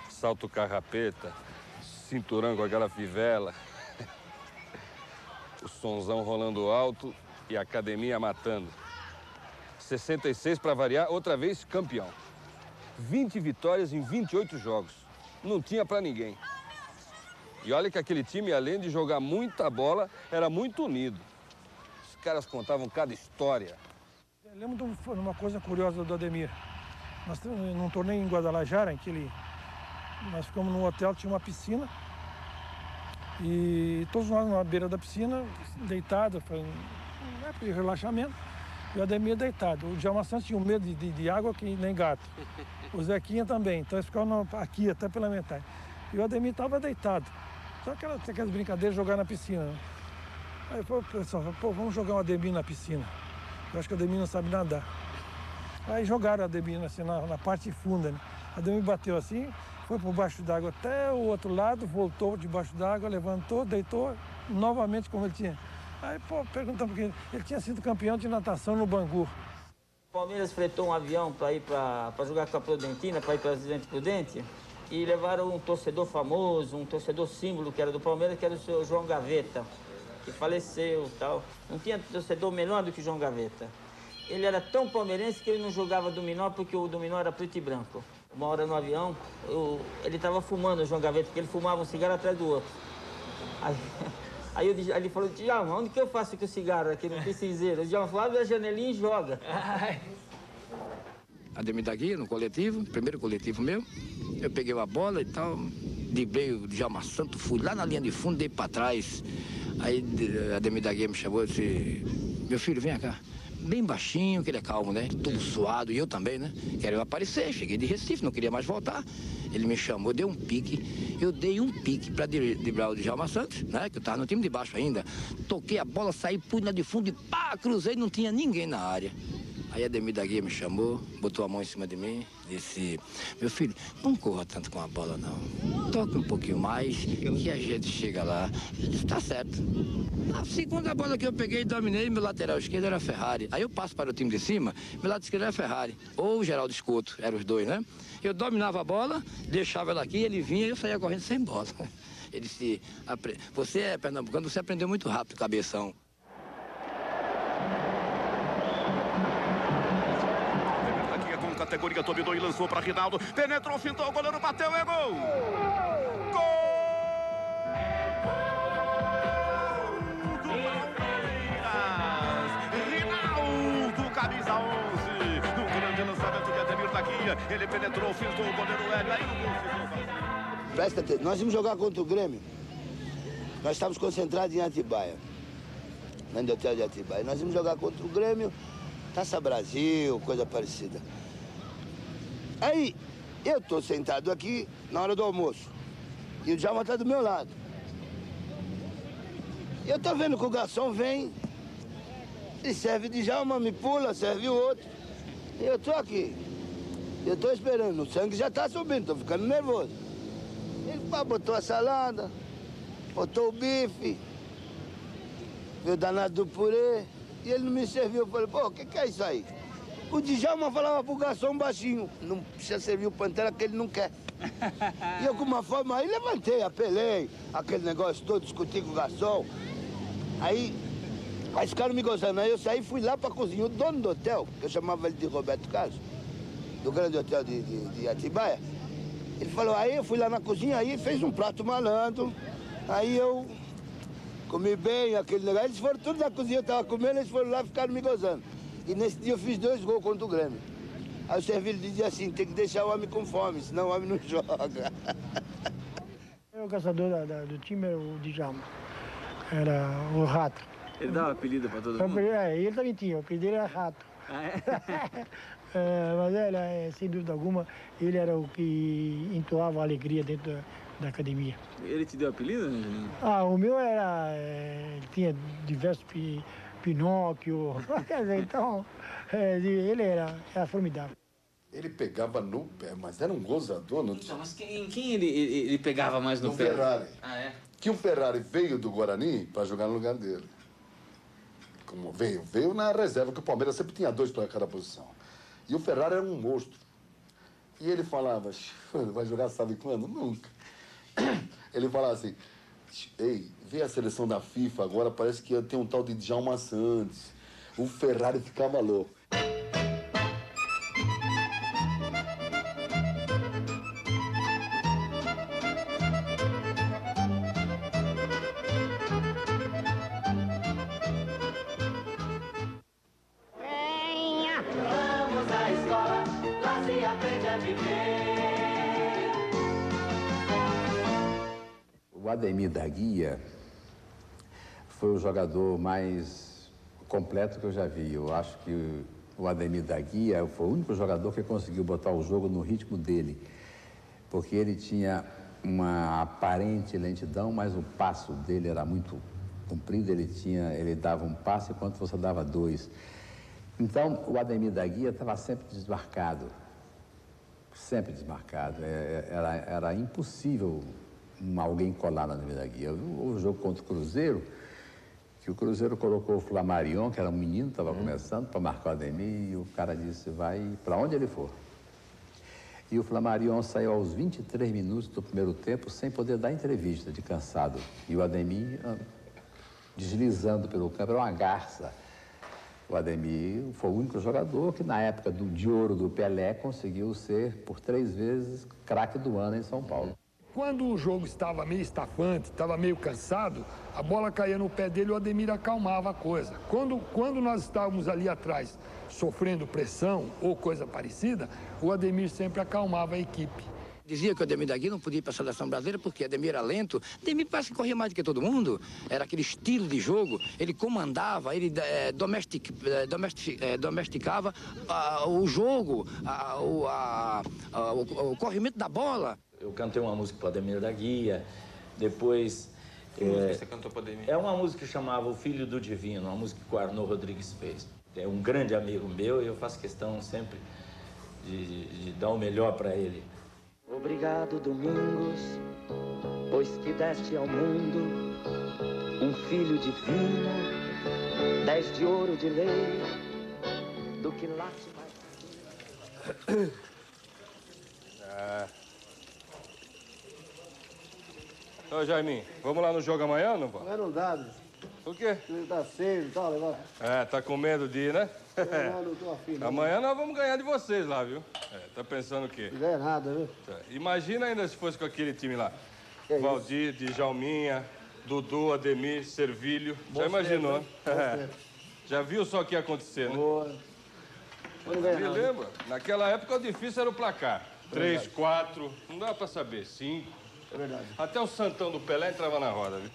Speaker 5: salto carrapeta, cinturão com aquela fivela, o sonzão rolando alto e a academia matando. 66 para variar, outra vez campeão. 20 vitórias em 28 jogos. Não tinha para ninguém. E olha que aquele time, além de jogar muita bola, era muito unido. Os caras contavam cada história.
Speaker 3: Eu lembro de uma coisa curiosa do Ademir. Nós num torneio em Guadalajara, nós ficamos num hotel, tinha uma piscina. E todos nós na beira da piscina, deitados, uma época de relaxamento. E o Ademir deitado. O Djalma Santos tinha um medo de água que nem gato. O Zequinha também. Então eles ficavam aqui, até pela metade. E o Ademir estava deitado. Só aquelas brincadeiras de jogar na piscina. Né? Aí o pessoal falou, pô, vamos jogar o Ademir na piscina. Eu acho que o Ademir não sabe nadar. Aí jogaram o Ademir assim, na parte funda. Né? O Ademir bateu assim, foi por baixo d'água até o outro lado, voltou debaixo d'água, levantou, deitou, novamente como ele tinha. Aí, pô, perguntamos porque ele tinha sido campeão de natação no Bangu.
Speaker 19: O Palmeiras fretou um avião para ir para jogar com a Prudentina, para ir para Presidente Prudente, e levaram um torcedor famoso, um torcedor símbolo que era do Palmeiras, que era o seu João Gaveta, que faleceu e tal. Não tinha torcedor melhor do que o João Gaveta. Ele era tão palmeirense que ele não jogava dominó porque o dominó era preto e branco. Uma hora no avião, ele estava fumando, o João Gaveta, porque ele fumava um cigarro atrás do outro. Aí ele falou, Djalma, onde que eu faço com o cigarro aqui? Não tem cinzeiro. O Djalma falou, abre a janelinha e joga.
Speaker 2: Ademir da Guia, no coletivo, primeiro coletivo meu. Eu peguei a bola e tal, driblei o Djalma Santos, fui lá na linha de fundo, dei pra trás. Aí Ademir da Guia me chamou e disse, meu filho, vem cá. Bem baixinho, que ele é calmo, né? Tudo suado, e eu também, né? Quero aparecer, cheguei de Recife, não queria mais voltar. Ele me chamou, deu um pique. Eu dei um pique para driblar o Djalma Santos, né? Que eu tava no time de baixo ainda. Toquei a bola, saí, pus na de fundo e pá, cruzei, não tinha ninguém na área. Aí a Ademir da Guia me chamou, botou a mão em cima de mim, disse, meu filho, não corra tanto com a bola não. Toque um pouquinho mais, que a gente chega lá. Eu disse, tá certo. A segunda bola que eu peguei e dominei, meu lateral esquerdo era Ferrari. Aí eu passo para o time de cima, meu lado esquerdo era Ferrari. Ou o Geraldo Escoto, eram os dois, né? Eu dominava a bola, deixava ela aqui, ele vinha e eu saía correndo sem bola. Ele disse, você é pernambucano, você aprendeu muito rápido, cabeção.
Speaker 10: Categoria, dominou e lançou para Rinaldo. Penetrou, fintou, o goleiro bateu, é gol! Gol do Palmeiras! Rinaldo, camisa 11. No grande lançamento de Ademir da Guia. Ele penetrou, fintou, o goleiro Hélio. Aí o gol.
Speaker 15: Presta atenção, nós íamos jogar contra o Grêmio. Nós estávamos concentrados em Atibaia. No hotel de Atibaia. Nós íamos jogar contra o Grêmio, Taça Brasil, coisa parecida. Aí, eu tô sentado aqui na hora do almoço. E o Djalma tá do meu lado. E eu tô vendo que o garçom vem, ele serve de Djalma, me pula, serve o outro. E eu tô aqui. Eu tô esperando, o sangue já tá subindo, tô ficando nervoso. Ele botou a salada, botou o bife, veio o danado do purê, e ele não me serviu. Eu falei, pô, o que é isso aí? O Djalma falava pro garçom baixinho, não precisa servir o Pantera que ele não quer. E eu com uma forma aí levantei, apelei, aquele negócio todo, discuti com o garçom. Aí ficaram me gozando. Aí eu saí e fui lá pra cozinha. O dono do hotel, que eu chamava ele de Roberto Carlos, do grande hotel de Atibaia, ele falou, aí eu fui lá na cozinha, aí fez um prato malandro, aí eu comi bem aquele negócio. Eles foram tudo na cozinha, eu tava comendo, eles foram lá e ficaram me gozando. E nesse dia eu fiz 2 gols contra o Grêmio. Aí o Servilho dizia assim, tem que deixar o homem com fome, senão o homem não joga.
Speaker 22: O caçador do time era o Djalma, era o Rato.
Speaker 18: Ele dava apelido pra todo mundo?
Speaker 22: Ele também tinha, o apelido dele era Rato.
Speaker 18: Ah, é?
Speaker 22: Mas ele, sem dúvida alguma, ele era o que entoava a alegria dentro da academia.
Speaker 18: Ele te deu apelido, né, Juninho?
Speaker 22: O meu era... ele tinha diversos Pinóquio, quer dizer, então, ele era formidável.
Speaker 20: Ele pegava no pé, mas era um gozador. Não...
Speaker 18: Então, mas quem ele pegava mais no pé?
Speaker 20: Ferrari.
Speaker 18: Ah, é?
Speaker 20: Que o Ferrari veio do Guarani para jogar no lugar dele. Como veio na reserva, que o Palmeiras sempre tinha 2 para cada posição. E o Ferrari era um monstro. E ele falava, vai jogar sabe quando? Nunca. Ele falava assim, ei, vê a seleção da FIFA agora, parece que tem um tal de Djalma Santos. O Ferrari ficava louco.
Speaker 4: Vamos à escola, lá se aprende a viver.
Speaker 6: O Ademir da Guia foi o jogador mais completo que eu já vi. Eu acho que o Ademir da Guia foi o único jogador que conseguiu botar o jogo no ritmo dele, porque ele tinha uma aparente lentidão, mas o passo dele era muito comprido, ele dava um passo enquanto você dava 2. Então, o Ademir da Guia estava sempre desmarcado. Sempre desmarcado. Era impossível alguém colar na Ademir da Guia. O jogo contra o Cruzeiro, que o Cruzeiro colocou o Flamarion, que era um menino, estava começando, para marcar o Ademir, e o cara disse, vai para onde ele for. E o Flamarion saiu aos 23 minutos do primeiro tempo sem poder dar entrevista, de cansado. E o Ademir deslizando pelo campo, era uma garça. O Ademir foi o único jogador que, na época de ouro do Pelé, conseguiu ser, por 3 vezes, craque do ano em São Paulo.
Speaker 13: Quando o jogo estava meio estafante, estava meio cansado, a bola caía no pé dele e o Ademir acalmava a coisa. Quando nós estávamos ali atrás, sofrendo pressão ou coisa parecida, o Ademir sempre acalmava a equipe.
Speaker 2: Dizia que o Ademir da Guia não podia ir para a seleção brasileira porque Ademir era lento. Ademir parece que corria mais do que todo mundo. Era aquele estilo de jogo. Ele comandava, ele domesticava o jogo, o corrimento da bola.
Speaker 17: Eu cantei uma música para o Ademir da Guia, depois...
Speaker 18: Que música você cantou para o Ademir?
Speaker 17: É uma música que chamava O Filho do Divino, uma música que o Arnaud Rodrigues fez. É um grande amigo meu e eu faço questão sempre de dar o melhor para ele.
Speaker 7: Obrigado, Domingos, pois que deste ao mundo um filho divino, 10 de ouro de lei, do que late mais.
Speaker 5: Ô, Jaiminho, vamos lá no jogo amanhã, não vamos?
Speaker 15: Mas não dá, bicho.
Speaker 5: Por quê?
Speaker 15: Ele tá cedo e tal, negócio.
Speaker 5: Tá com medo de ir, né?
Speaker 15: Não tô afim, não.
Speaker 5: Amanhã nós vamos ganhar de vocês lá, viu? Tá pensando o quê?
Speaker 15: Não ganha nada, viu?
Speaker 5: Imagina ainda se fosse com aquele time lá. Valdir, Djalminha, Dudu, Ademir, Servilho. Já imaginou, né? Já viu só o que ia acontecer, né? Me lembra? Naquela época o difícil era o placar. 3, 4, não dá pra saber, 5.
Speaker 15: É verdade.
Speaker 5: Até o Santão do Pelé entrava na roda, viu?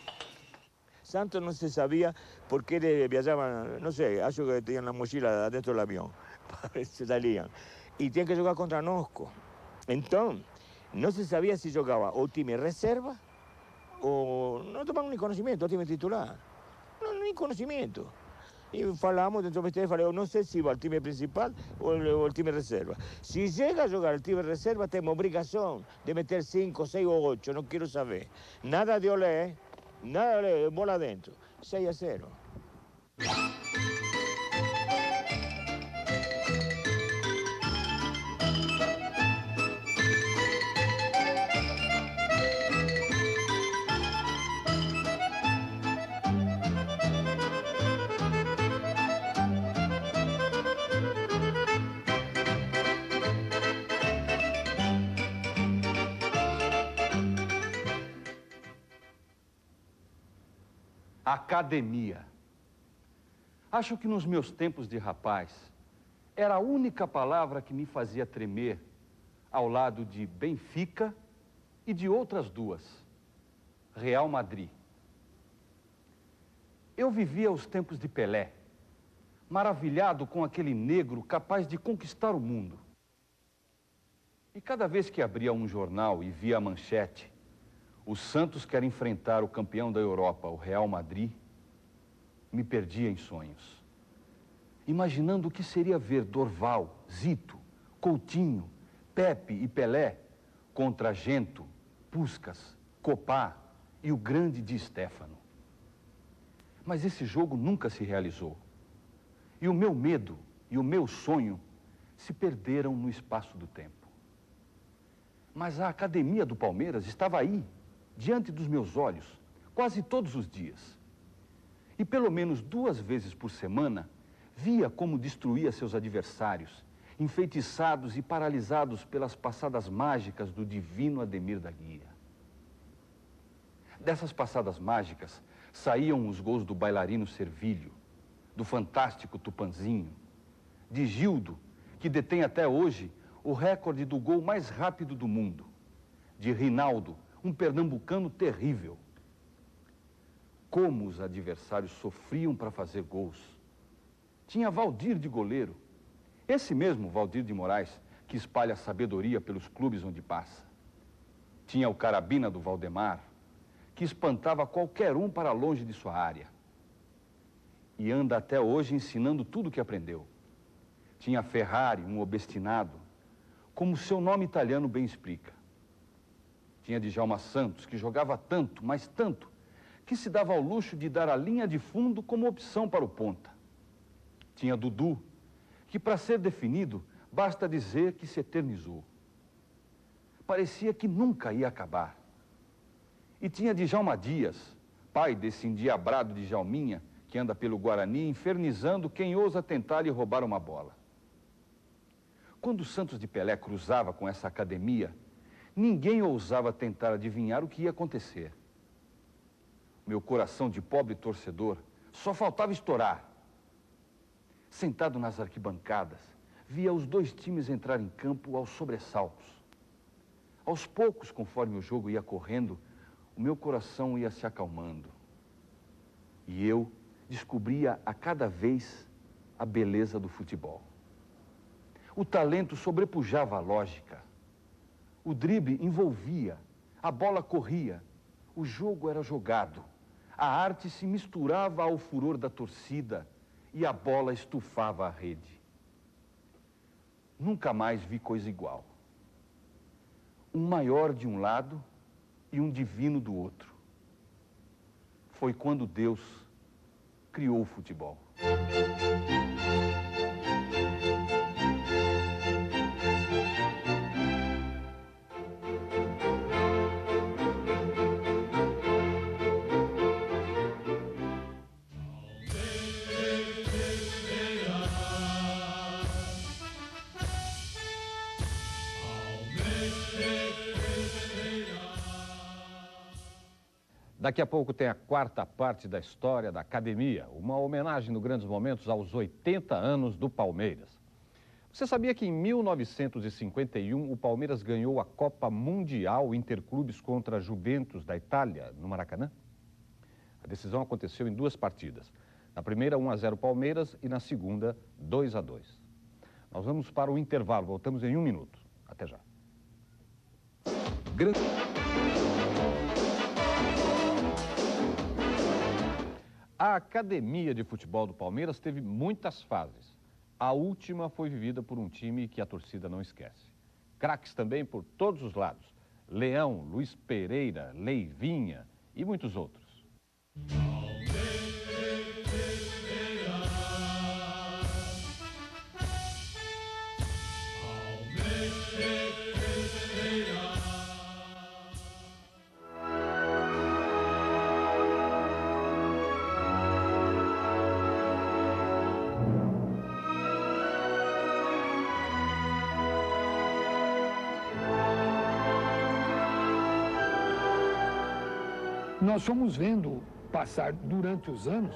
Speaker 14: Santos no se sabía por qué viajaban, no sé, acho que tenían la mochila adentro del avión, se salían. Y tenían que jugar contra Nosco. Entonces, no se sabía si jugaba o time reserva o no tomaban ni conocimiento, o time titular. No, ni conocimiento. Y falamos dentro del falei, no sé si va al time principal o el time reserva. Si llega a jugar el time reserva, tenemos obligación de meter 5, 6 o 8, no quiero saber. Nada de olé. Nada, bola adentro. 6-0.
Speaker 1: Academia. Acho que nos meus tempos de rapaz, era a única palavra que me fazia tremer ao lado de Benfica e de outras duas, Real Madrid. Eu vivia os tempos de Pelé, maravilhado com aquele negro capaz de conquistar o mundo. E cada vez que abria um jornal e via a manchete, o Santos quer enfrentar o campeão da Europa, o Real Madrid, me perdia em sonhos. Imaginando o que seria ver Dorval, Zito, Coutinho, Pepe e Pelé contra Gento, Puskás, Copá e o grande Di Stéfano. Mas esse jogo nunca se realizou. E o meu medo e o meu sonho se perderam no espaço do tempo. Mas a academia do Palmeiras estava aí, diante dos meus olhos, quase todos os dias. E pelo menos 2 vezes por semana, via como destruía seus adversários, enfeitiçados e paralisados pelas passadas mágicas do divino Ademir da Guia. Dessas passadas mágicas, saíam os gols do bailarino Servilho, do fantástico Tupanzinho, de Gildo, que detém até hoje o recorde do gol mais rápido do mundo, de Rinaldo, um pernambucano terrível. Como os adversários sofriam para fazer gols. Tinha Valdir de goleiro, esse mesmo Valdir de Moraes, que espalha sabedoria pelos clubes onde passa. Tinha o Carabina do Valdemar, que espantava qualquer um para longe de sua área. E anda até hoje ensinando tudo o que aprendeu. Tinha Ferrari, um obstinado, como seu nome italiano bem explica. Tinha Djalma Santos, que jogava tanto, mas tanto, que se dava ao luxo de dar a linha de fundo como opção para o ponta. Tinha Dudu, que para ser definido, basta dizer que se eternizou. Parecia que nunca ia acabar. E tinha Djalma Dias, pai desse endiabrado Djalminha, que anda pelo Guarani infernizando quem ousa tentar lhe roubar uma bola. Quando o Santos de Pelé cruzava com essa academia, ninguém ousava tentar adivinhar o que ia acontecer. Meu coração de pobre torcedor só faltava estourar. Sentado nas arquibancadas, via os 2 times entrar em campo aos sobressaltos. Aos poucos, conforme o jogo ia correndo, o meu coração ia se acalmando. E eu descobria a cada vez a beleza do futebol. O talento sobrepujava a lógica. O drible envolvia, a bola corria, o jogo era jogado. A arte se misturava ao furor da torcida e a bola estufava a rede. Nunca mais vi coisa igual. Um maior de um lado e um divino do outro. Foi quando Deus criou o futebol. Daqui a pouco tem a 4ª parte da história da academia, uma homenagem no Grandes Momentos aos 80 anos do Palmeiras. Você sabia que em 1951 o Palmeiras ganhou a Copa Mundial Interclubes contra a Juventus da Itália, no Maracanã? A decisão aconteceu em 2 partidas. Na primeira, 1-0 Palmeiras e na segunda, 2-2. Nós vamos para o intervalo, voltamos em 1 minuto. Até já. A academia de futebol do Palmeiras teve muitas fases. A última foi vivida por um time que a torcida não esquece. Craques também por todos os lados. Leão, Luiz Pereira, Leivinha e muitos outros.
Speaker 13: Nós fomos vendo passar durante os anos,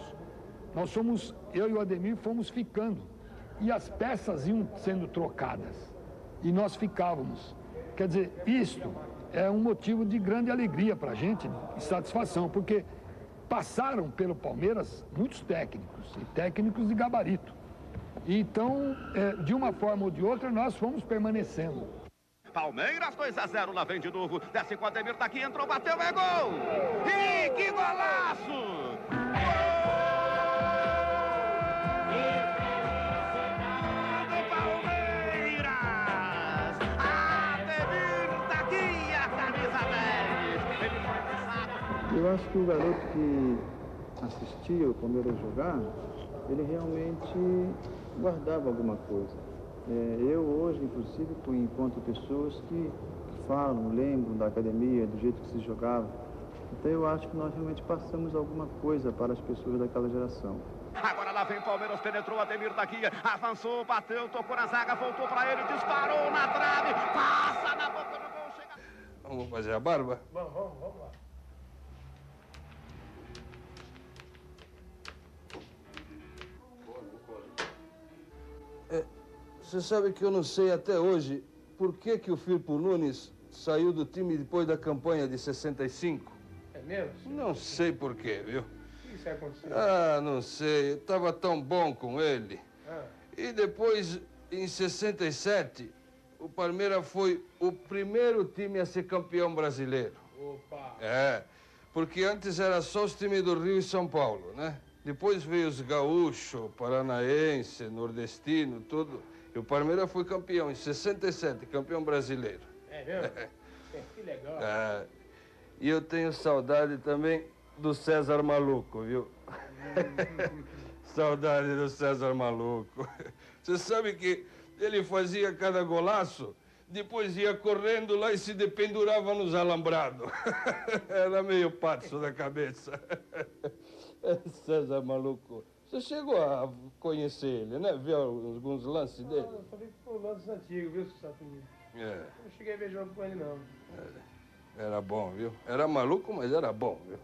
Speaker 13: eu e o Ademir fomos ficando. E as peças iam sendo trocadas. E nós ficávamos. Quer dizer, isto é um motivo de grande alegria para a gente e satisfação, porque passaram pelo Palmeiras muitos técnicos, e técnicos de gabarito. Então, de uma forma ou de outra, nós fomos permanecendo.
Speaker 10: Palmeiras 2-0, lá vem de novo. Desce com o Ademir, tá aqui, entrou, bateu, é gol! E que golaço!
Speaker 16: Eu acho que o garoto que assistia o Palmeiras jogar, ele realmente guardava alguma coisa. Eu hoje, inclusive, encontro pessoas que falam, lembram da academia, do jeito que se jogava. Então eu acho que nós realmente passamos alguma coisa para as pessoas daquela geração.
Speaker 10: Agora lá vem Palmeiras, penetrou, Ademir da Guia, avançou, bateu, tocou na zaga, voltou para ele, disparou na trave, passa na boca do gol, chega...
Speaker 5: Vamos fazer a barba?
Speaker 3: Vamos lá.
Speaker 5: Você sabe que eu não sei até hoje por que o Firpo Nunes saiu do time depois da campanha de 65.
Speaker 3: É mesmo?
Speaker 5: Não sei por quê, viu?
Speaker 3: O que isso aconteceu?
Speaker 5: Ah, não sei. Eu estava tão bom com ele. E depois, em 67, o Palmeiras foi o primeiro time a ser campeão brasileiro.
Speaker 3: Opa!
Speaker 5: Porque antes era só os times do Rio e São Paulo, né? Depois veio os gaúcho, paranaense, nordestino, tudo. E o Palmeiras foi campeão em 67, campeão brasileiro.
Speaker 3: É mesmo? Que legal.
Speaker 5: E eu tenho saudade também do César Maluco, viu? Saudade do César Maluco. Você sabe que ele fazia cada golaço, depois ia correndo lá e se dependurava nos alambrados. Era meio pato da cabeça. César Maluco. Você chegou a conhecer ele, né? Ver alguns lances dele?
Speaker 3: Eu falei que foi lances antigos, viu, Saturnino? Eu não cheguei a ver jogo com ele, não.
Speaker 5: Era bom, viu? Era maluco, mas era bom, viu?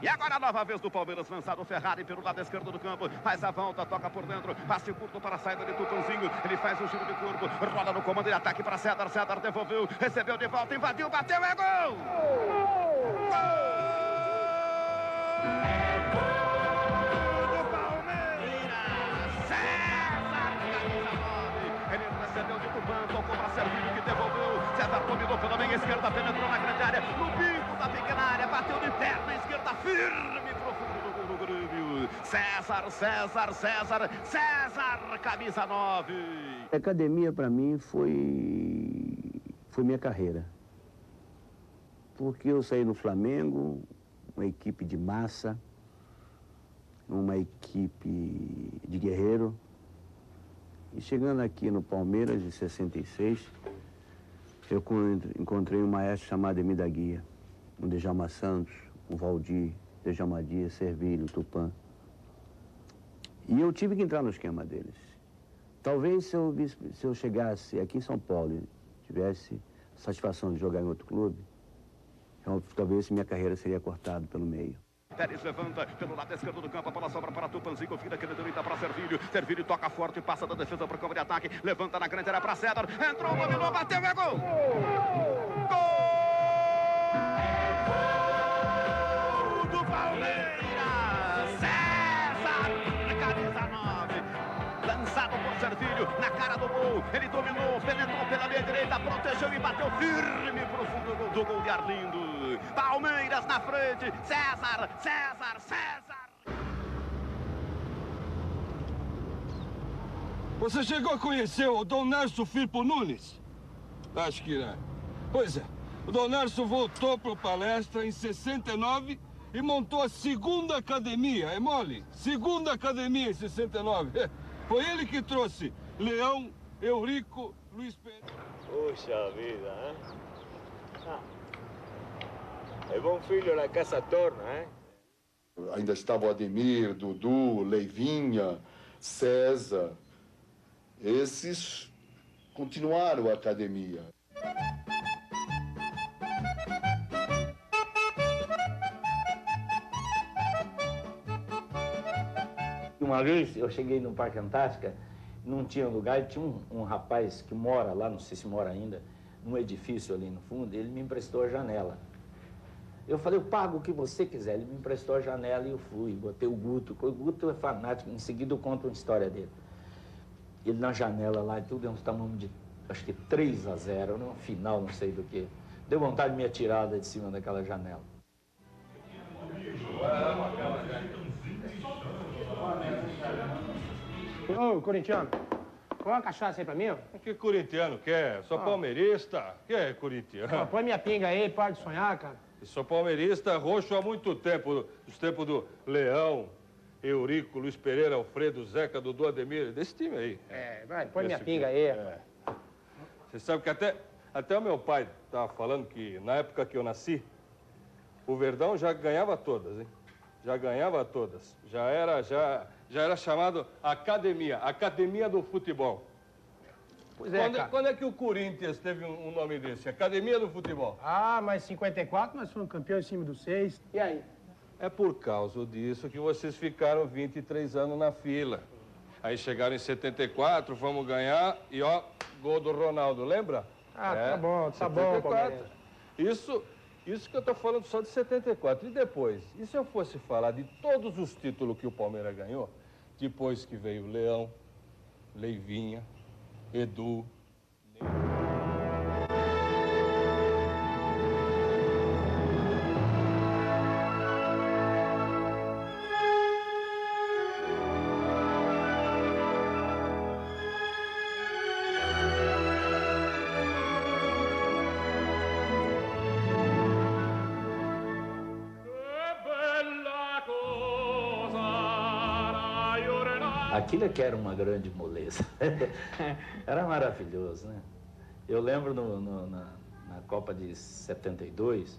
Speaker 10: E agora a nova vez do Palmeiras, lançado o Ferrari pelo lado esquerdo do campo, faz a volta, toca por dentro, passe curto para a saída de Tupanzinho, ele faz o giro de corpo, rola no comando de ataque para César, César devolveu, recebeu de volta, invadiu, bateu, é gol! Gol! Tocou para Servilho, que devolveu. César dominou pela meia esquerda, penetrou na grande área, no bico da pequena área, bateu de perna esquerda, firme, profundo do gol do Grêmio. César, camisa 9.
Speaker 8: A academia, para mim, foi minha carreira. Porque eu saí no Flamengo, uma equipe de massa, uma equipe de guerreiro. E chegando aqui no Palmeiras, em 66, eu encontrei um maestro chamado Ademir da Guia, um Djalma Santos, um Valdir, Djalma Dias, Servilho, Tupã. E eu tive que entrar no esquema deles. Talvez se eu chegasse aqui em São Paulo e tivesse satisfação de jogar em outro clube, talvez minha carreira seria cortada pelo meio.
Speaker 10: Pérez levanta pelo lado esquerdo do campo, a bola sobra para Tupanzinho, vira aquele direita para Servilho. Servilho toca forte, passa da defesa para o campo de ataque, levanta na grande área para César, entrou, dominou, bateu, é gol! Gol do Palmeiras! César, camisa 9, lançado por Servilho, na cara do gol, ele dominou, penetrou pela meia direita, protegeu e bateu firme pro fundo do gol de Arlindo. Palmeiras na frente, César!
Speaker 5: Você chegou a conhecer o Dom Nárcio Firpo Nunes? Acho que não. Pois é, o Dom Nárcio voltou para o Palestra em 69 e montou a segunda academia, é mole? Segunda academia em 69. Foi ele que trouxe Leão, Eurico, Luiz Pedro.
Speaker 14: Puxa vida, hein? É bom filho da casa torna, hein?
Speaker 20: Ainda estava o Ademir, Dudu, Leivinha, César. Esses continuaram a academia.
Speaker 17: Uma vez eu cheguei no Parque Antártica, não tinha lugar, e tinha um rapaz que mora lá, não sei se mora ainda, num edifício ali no fundo, ele me emprestou a janela. Eu falei, eu pago o que você quiser. Ele me emprestou a janela e eu fui, botei o Guto. O Guto é fanático, em seguida eu conto uma história dele. Ele na janela lá e tudo, nós estávamos de, acho que 3-0, no final, não sei do que. Deu vontade de me atirar de cima daquela janela.
Speaker 9: Ô, corintiano, põe uma cachaça aí pra mim, ó.
Speaker 5: Que corintiano quer? Sou palmeirista. Que é corintiano?
Speaker 9: Põe minha pinga aí, para de sonhar, cara.
Speaker 5: Eu sou palmeirista roxo há muito tempo, dos tempos do Leão, Eurico, Luiz Pereira, Alfredo, Zeca, Dudu, Ademir, desse time aí.
Speaker 9: Vai, põe minha pinga aí.
Speaker 5: Você sabe que até o meu pai estava falando que na época que eu nasci, o Verdão já ganhava todas, hein? Já ganhava todas. Já era chamado Academia do Futebol.
Speaker 9: Pois é,
Speaker 5: quando é que o Corinthians teve um nome desse? Academia do Futebol.
Speaker 9: Ah, mas 54 nós fomos campeões em cima do 6. E aí?
Speaker 5: É por causa disso que vocês ficaram 23 anos na fila. Aí chegaram em 74, vamos ganhar e ó, gol do Ronaldo, lembra?
Speaker 9: Ah, tá bom,
Speaker 5: 74. Isso que eu tô falando só de 74. E depois, e se eu fosse falar de todos os títulos que o Palmeiras ganhou, depois que veio Leão, Leivinha, Edu...
Speaker 17: Aquilo que era uma grande moleza. Era maravilhoso, né? Eu lembro na Copa de 72,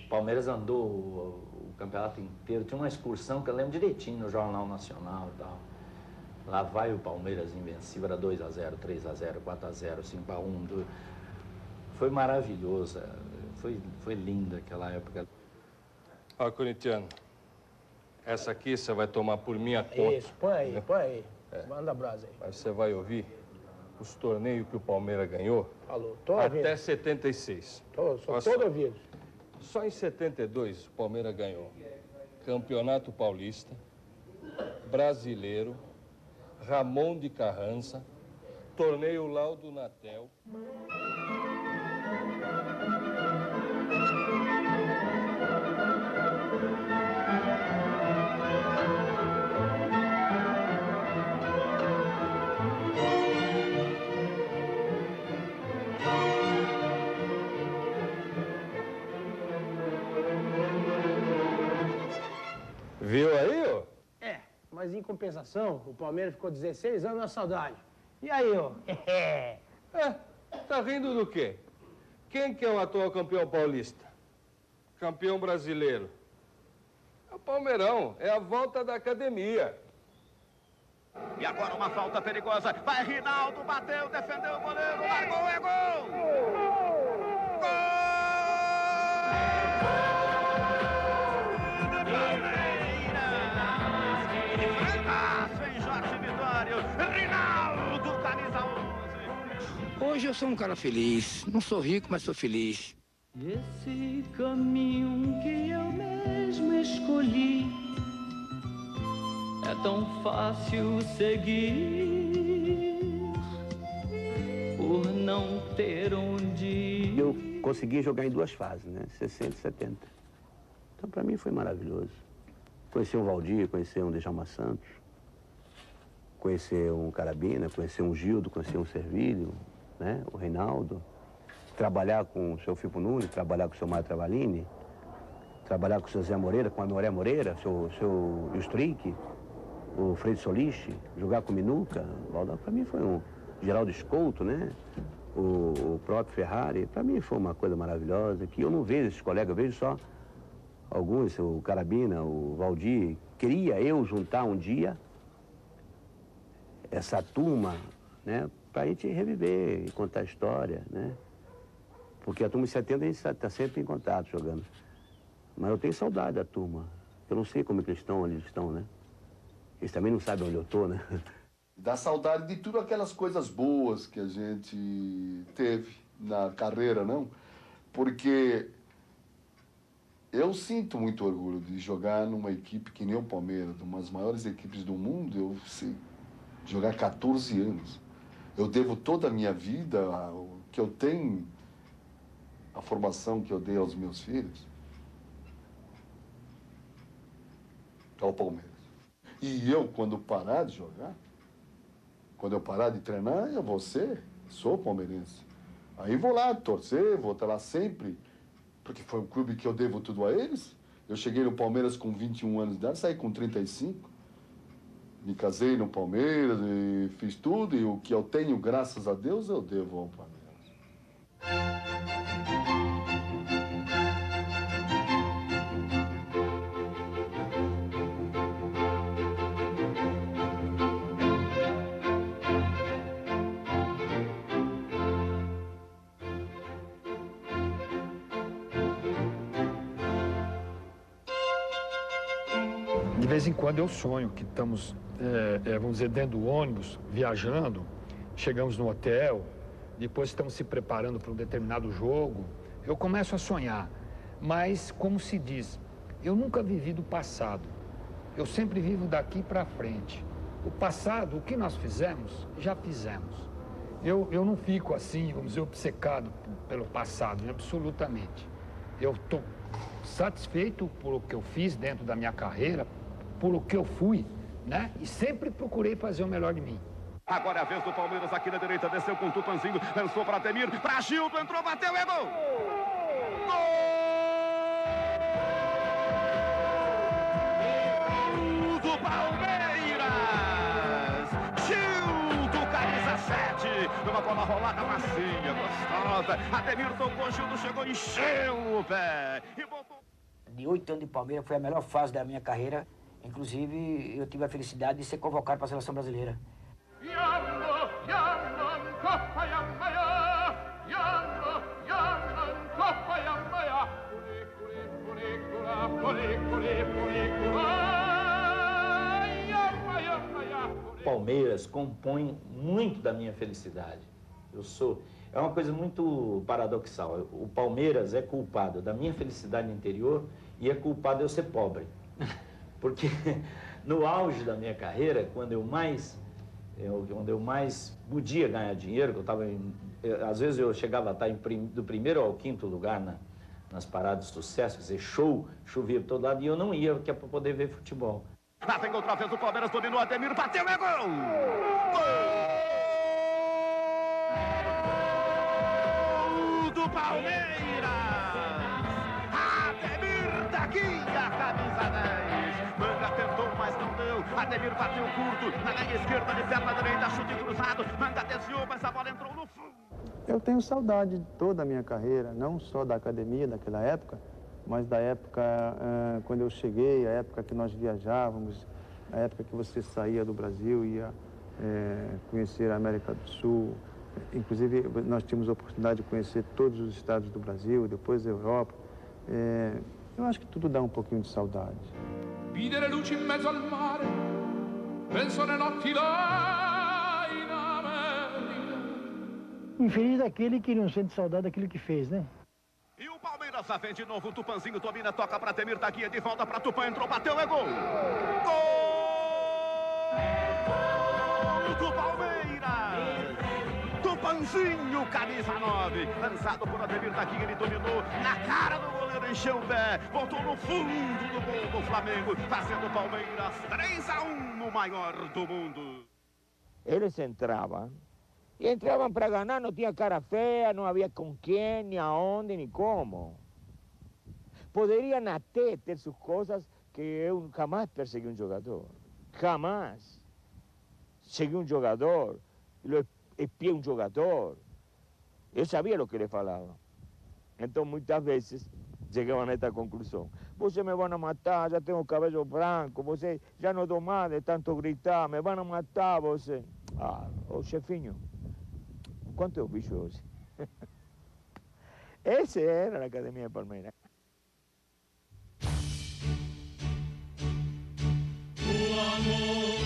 Speaker 17: o Palmeiras andou o campeonato inteiro. Tinha uma excursão que eu lembro direitinho no Jornal Nacional e tal. Lá vai o Palmeiras invencível, era 2-0, 3-0, 4-0, 5-1. Foi maravilhoso, foi linda aquela época.
Speaker 5: Ó, corintiano. Essa aqui você vai tomar por minha conta.
Speaker 9: Isso, põe aí. Manda a brasa aí.
Speaker 5: Mas você vai ouvir os torneios que o Palmeiras ganhou.
Speaker 9: Falou, tô
Speaker 5: até
Speaker 9: ouvindo.
Speaker 5: 76.
Speaker 9: Sou todo ouvido.
Speaker 5: Só em 72 o Palmeiras ganhou Campeonato Paulista, Brasileiro, Ramon de Carranza, Torneio Laudo Natel. Viu aí, ó?
Speaker 9: Mas em compensação, o Palmeiras ficou 16 anos na saudade. E aí, ó?
Speaker 5: Tá rindo do quê? Quem que é o atual campeão paulista? Campeão brasileiro? É o Palmeirão, é a volta da academia.
Speaker 10: E agora uma falta perigosa. Vai Rinaldo, bateu, defendeu o goleiro, largou, é gol! Gol! Rinaldo, camisa 11.
Speaker 2: Hoje eu sou um cara feliz. Não sou rico, mas sou feliz.
Speaker 12: Esse caminho que eu mesmo escolhi é tão fácil seguir por não ter onde ir.
Speaker 8: Eu consegui jogar em duas fases, né? 60 e 70. Então, para mim, foi maravilhoso. Conhecer um Valdir, conhecer um Djalma Santos, conhecer um Carabina, conhecer um Gildo, conhecer um Servílio, né? O Reinaldo. Trabalhar com o seu Fipo Nunes, trabalhar com o seu Mário Travalini, trabalhar com o seu Zé Moreira, com a Noré Moreira, o seu Strick, o Freire Solis, jogar com o Minuca. Para mim foi um Geraldo Escolto, né? O próprio Ferrari. Para mim foi uma coisa maravilhosa, que eu não vejo esses colegas, eu vejo só alguns, o Carabina, o Valdir. Queria eu juntar um dia essa turma, né? Para a gente reviver e contar a história, né? Porque a turma de 70 a gente está sempre em contato jogando. Mas eu tenho saudade da turma. Eu não sei como é que eles estão, onde eles estão, né? Eles também não sabem onde eu estou, né?
Speaker 20: Dá saudade de tudo aquelas coisas boas que a gente teve na carreira, não? Porque eu sinto muito orgulho de jogar numa equipe que nem o Palmeiras, uma das maiores equipes do mundo. Eu sei jogar 14 anos. Eu devo toda a minha vida, o que eu tenho, a formação que eu dei aos meus filhos, ao Palmeiras. E eu, quando parar de jogar, quando eu parar de treinar, eu vou ser, sou palmeirense. Aí vou lá torcer, vou estar lá sempre, porque foi um clube que eu devo tudo a eles. Eu cheguei no Palmeiras com 21 anos de idade, saí com 35. Me casei no Palmeiras e fiz tudo, e o que eu tenho, graças a Deus, eu devo ao Palmeiras.
Speaker 13: De vez em quando eu sonho que estamos, vamos dizer, dentro do ônibus, viajando, chegamos no hotel, depois estamos se preparando para um determinado jogo. Eu começo a sonhar, mas, como se diz, eu nunca vivi do passado. Eu sempre vivo daqui para frente. O passado, o que nós fizemos, já fizemos. Eu não fico assim, vamos dizer, obcecado pelo passado, absolutamente. Eu estou satisfeito por o que eu fiz dentro da minha carreira, por o que eu fui, né? E sempre procurei fazer o melhor de mim.
Speaker 10: Agora é a vez do Palmeiras aqui na direita, desceu com o Tupanzinho, lançou para Ademir, para Gildo, entrou, bateu, é gol! Gol do Palmeiras! Gildo, camisa 7, numa bola rolada macia, gostosa. Ademir tocou, Gildo chegou, encheu o pé e voltou.
Speaker 11: De 8 anos de Palmeiras foi a melhor fase da minha carreira. Inclusive, eu tive a felicidade de ser convocado para a seleção brasileira.
Speaker 17: Palmeiras compõe muito da minha felicidade. É uma coisa muito paradoxal. O Palmeiras é culpado da minha felicidade interior e é culpado de eu ser pobre. Porque no auge da minha carreira, quando eu mais podia ganhar dinheiro, que eu estava às vezes eu chegava a estar do primeiro ao quinto lugar nas paradas de sucesso, quer dizer, chovia por todo lado, e eu não ia, porque é para poder ver futebol.
Speaker 10: Lá vem outra vez o Palmeiras, dominou, Ademir, bateu, é gol! Gol do Palmeiras! Ademir daqui, a camisa 10. Manga tentou, mas não deu. Ademir bateu curto, na linha esquerda, de perna direita, chute cruzado. Manga desviou, mas a bola entrou no fundo.
Speaker 16: Eu tenho saudade de toda a minha carreira, não só da academia daquela época, mas da época quando eu cheguei, a época que nós viajávamos, a época que você saía do Brasil e ia conhecer a América do Sul. Inclusive, nós tínhamos a oportunidade de conhecer todos os estados do Brasil, depois a Europa. Eu acho que tudo dá um pouquinho de saudade.
Speaker 21: Vide le luci in mezzo al mare, penso alle notti là in America.
Speaker 22: Infeliz daquele que não sente saudade daquilo que fez, né?
Speaker 10: E o Palmeiras já vem de novo, o Tupanzinho domina, toca para Ademir, da guia de volta para Tupan, entrou, bateu, é gol! Gol do Palmeiras! Tupanzinho, camisa 9, lançado por Ademir, da guia, ele dominou, na cara do goleiro, encheu o pé, voltou no fundo do gol do Flamengo, fazendo o Palmeiras 3-1 no maior do mundo.
Speaker 14: Eles entravam para ganhar, não tinha cara feia, não havia com quem, nem aonde, nem como. Poderiam até ter suas coisas que eu jamais persegui um jogador. Jamais. Segui um jogador, espiei um jogador. Eu sabia o que ele falava. Então, muitas vezes, chegavam a esta conclusão. Você me vão matar, já tenho o cabelo branco, você já não dou mais de tanto gritar, me vão matar, você. Ah, ô chefinho. Quanto eu bicho hoje? Esse era a Academia Palmeiras.
Speaker 21: O amor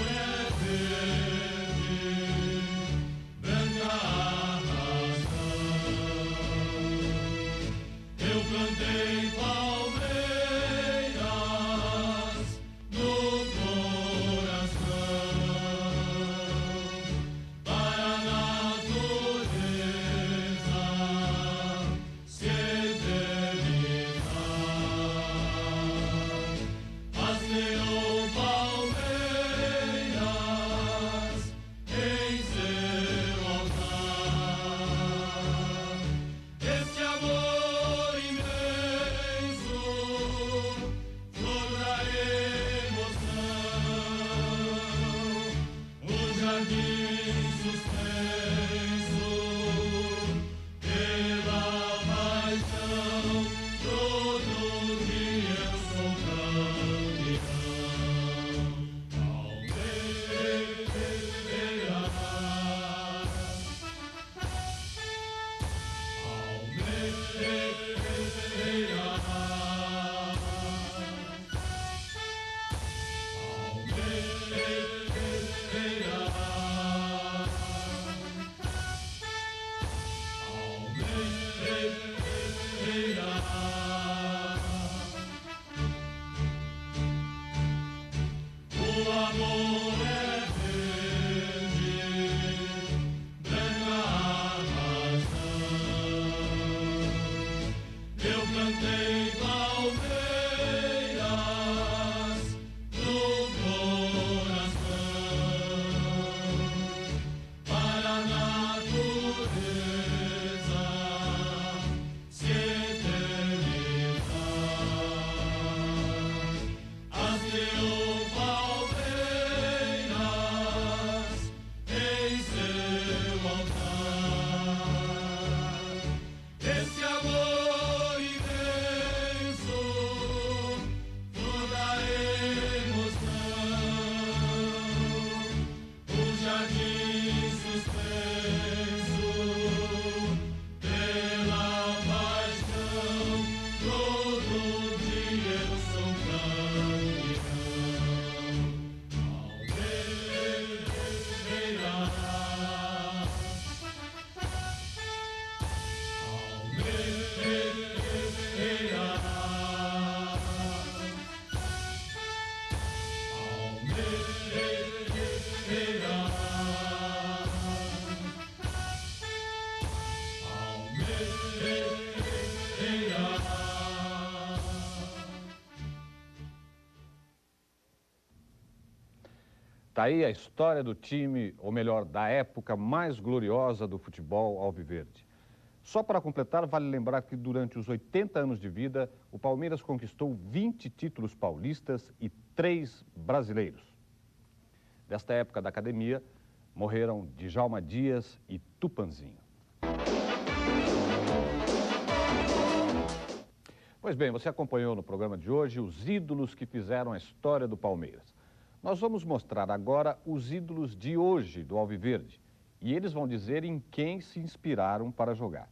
Speaker 1: Tá aí a história do time, ou melhor, da época mais gloriosa do futebol alviverde. Só para completar, vale lembrar que durante os 80 anos de vida, o Palmeiras conquistou 20 títulos paulistas e 3 brasileiros. Desta época da academia, morreram Djalma Dias e Tupanzinho. Pois bem, você acompanhou no programa de hoje os ídolos que fizeram a história do Palmeiras. Nós vamos mostrar agora os ídolos de hoje do Alviverde. E eles vão dizer em quem se inspiraram para jogar.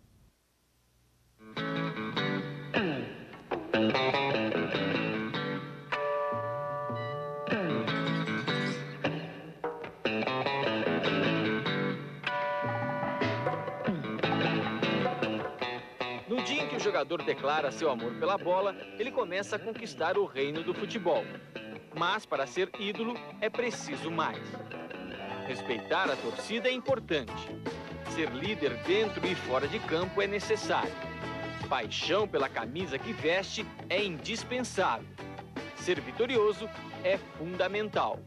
Speaker 4: No dia em que o jogador declara seu amor pela bola, ele começa a conquistar o reino do futebol. Mas para ser ídolo é preciso mais. Respeitar a torcida é importante. Ser líder dentro e fora de campo é necessário. Paixão pela camisa que veste é indispensável. Ser vitorioso é fundamental.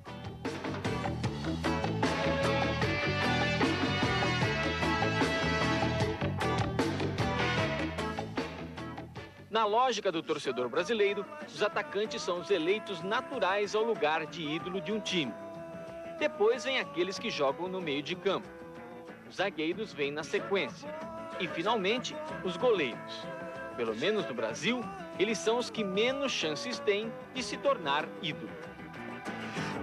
Speaker 4: Na lógica do torcedor brasileiro, os atacantes são os eleitos naturais ao lugar de ídolo de um time. Depois vem aqueles que jogam no meio de campo. Os zagueiros vêm na sequência. E, finalmente, os goleiros. Pelo menos no Brasil, eles são os que menos chances têm de se tornar ídolo.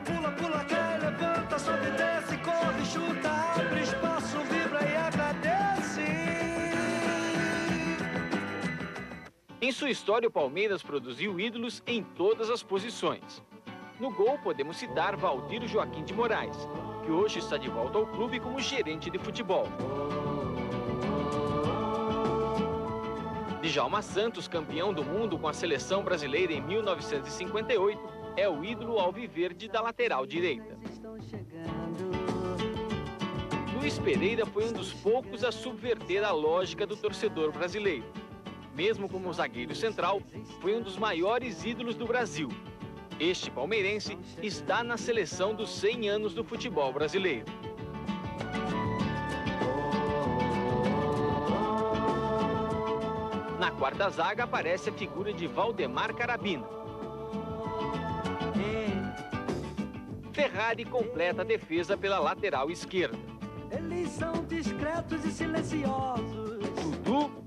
Speaker 19: Pula, pula, cai, levanta, sobe, desce, corre, chuta, abre espaço, vibra e agradece.
Speaker 4: Em sua história, o Palmeiras produziu ídolos em todas as posições. No gol, podemos citar Valdir Joaquim de Moraes, que hoje está de volta ao clube como gerente de futebol. Djalma Santos, campeão do mundo com a seleção brasileira em 1958, é o ídolo alviverde da lateral direita. Luiz Pereira foi um dos poucos a subverter a lógica do torcedor brasileiro. Mesmo como zagueiro central, foi um dos maiores ídolos do Brasil. Este palmeirense está na seleção dos 100 anos do futebol brasileiro. Na quarta zaga aparece a figura de Valdemar Carabina. Ferrari completa a defesa pela lateral esquerda.
Speaker 19: Eles são discretos e silenciosos.
Speaker 4: Dudu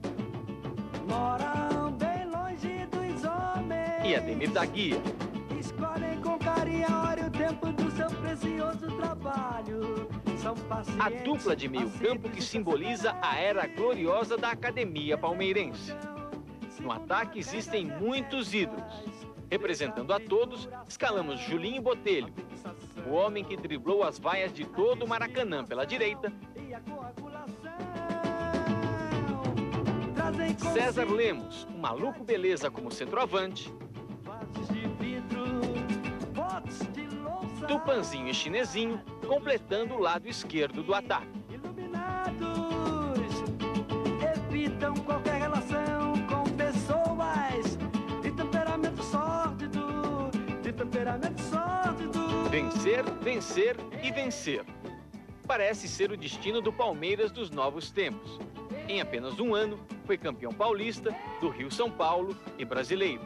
Speaker 19: moram bem longe dos homens.
Speaker 4: E Ademir da Guia.
Speaker 19: Escolhem com carinho a hora e o tempo do seu precioso trabalho. São pacientes.
Speaker 4: A dupla de meio-campo que simboliza a era gloriosa da academia palmeirense. No ataque existem muitos ídolos. Representando a todos, escalamos Julinho Botelho, o homem que driblou as vaias de todo o Maracanã pela direita. César Lemos, um maluco beleza como centroavante. Tupanzinho e Chinesinho, completando o lado esquerdo do ataque.
Speaker 19: Evitam qualquer relação com pessoas de temperamento sórdido,
Speaker 4: Vencer, vencer e vencer. Parece ser o destino do Palmeiras dos novos tempos. Em apenas um ano, foi campeão paulista, do Rio-São Paulo e brasileiro.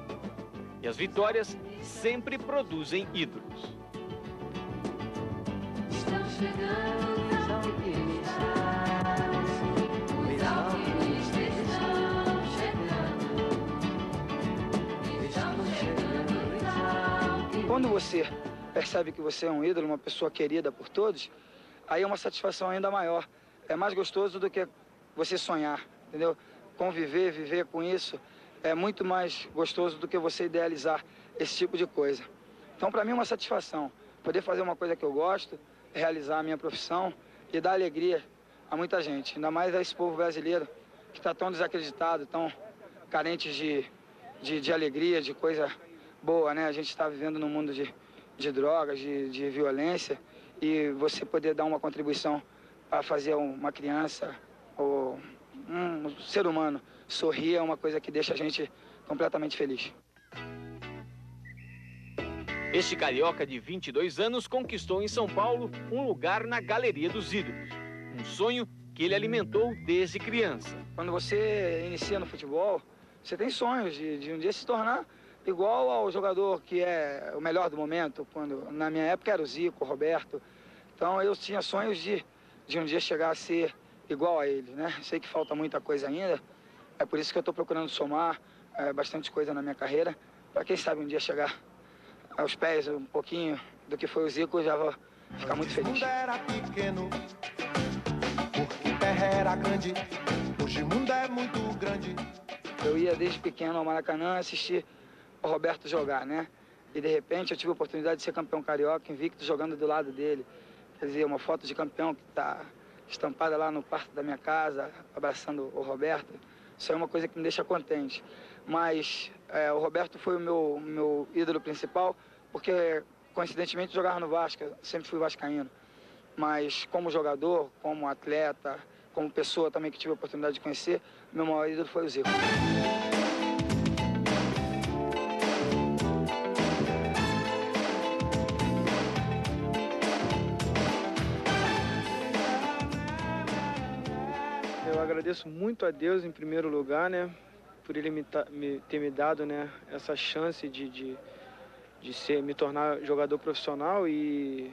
Speaker 4: E as vitórias sempre produzem ídolos.
Speaker 19: Estão chegando os alquimistas. Os alquimistas estão chegando.
Speaker 23: Quando você percebe que você é um ídolo, uma pessoa querida por todos, aí é uma satisfação ainda maior. É mais gostoso do que você sonhar, entendeu? Conviver, viver com isso é muito mais gostoso do que você idealizar esse tipo de coisa. Então, para mim, é uma satisfação poder fazer uma coisa que eu gosto, realizar a minha profissão e dar alegria a muita gente, ainda mais a esse povo brasileiro que está tão desacreditado, tão carente de alegria, de coisa boa, né? A gente está vivendo num mundo de drogas, de violência, e você poder dar uma contribuição para fazer uma criança ou um ser humano sorrir é uma coisa que deixa a gente completamente feliz.
Speaker 4: Este carioca de 22 anos conquistou em São Paulo um lugar na Galeria dos Ídolos. Um sonho que ele alimentou desde criança.
Speaker 23: Quando você inicia no futebol, você tem sonhos de um dia se tornar igual ao jogador que é o melhor do momento. Quando, na minha época era o Zico, o Roberto. Então eu tinha sonhos de um dia chegar a ser igual a ele, né? Sei que falta muita coisa ainda, é por isso que eu estou procurando somar bastante coisa na minha carreira, para quem sabe um dia chegar aos pés um pouquinho do que foi o Zico, eu já vou ficar muito feliz.
Speaker 19: Hoje o mundo era pequeno, porque terra era grande, hoje o mundo é muito grande.
Speaker 23: Eu ia desde pequeno ao Maracanã assistir o Roberto jogar, né? E de repente eu tive a oportunidade de ser campeão carioca, invicto, jogando do lado dele. Quer dizer, uma foto de campeão que está estampada lá no quarto da minha casa, abraçando o Roberto. Isso é uma coisa que me deixa contente. Mas o Roberto foi o meu ídolo principal, porque coincidentemente jogava no Vasco, eu sempre fui vascaíno. Mas como jogador, como atleta, como pessoa também que tive a oportunidade de conhecer, meu maior ídolo foi o Zico.
Speaker 6: Eu agradeço muito a Deus, em primeiro lugar, né, por ele ter me dado, né, essa chance de me tornar jogador profissional e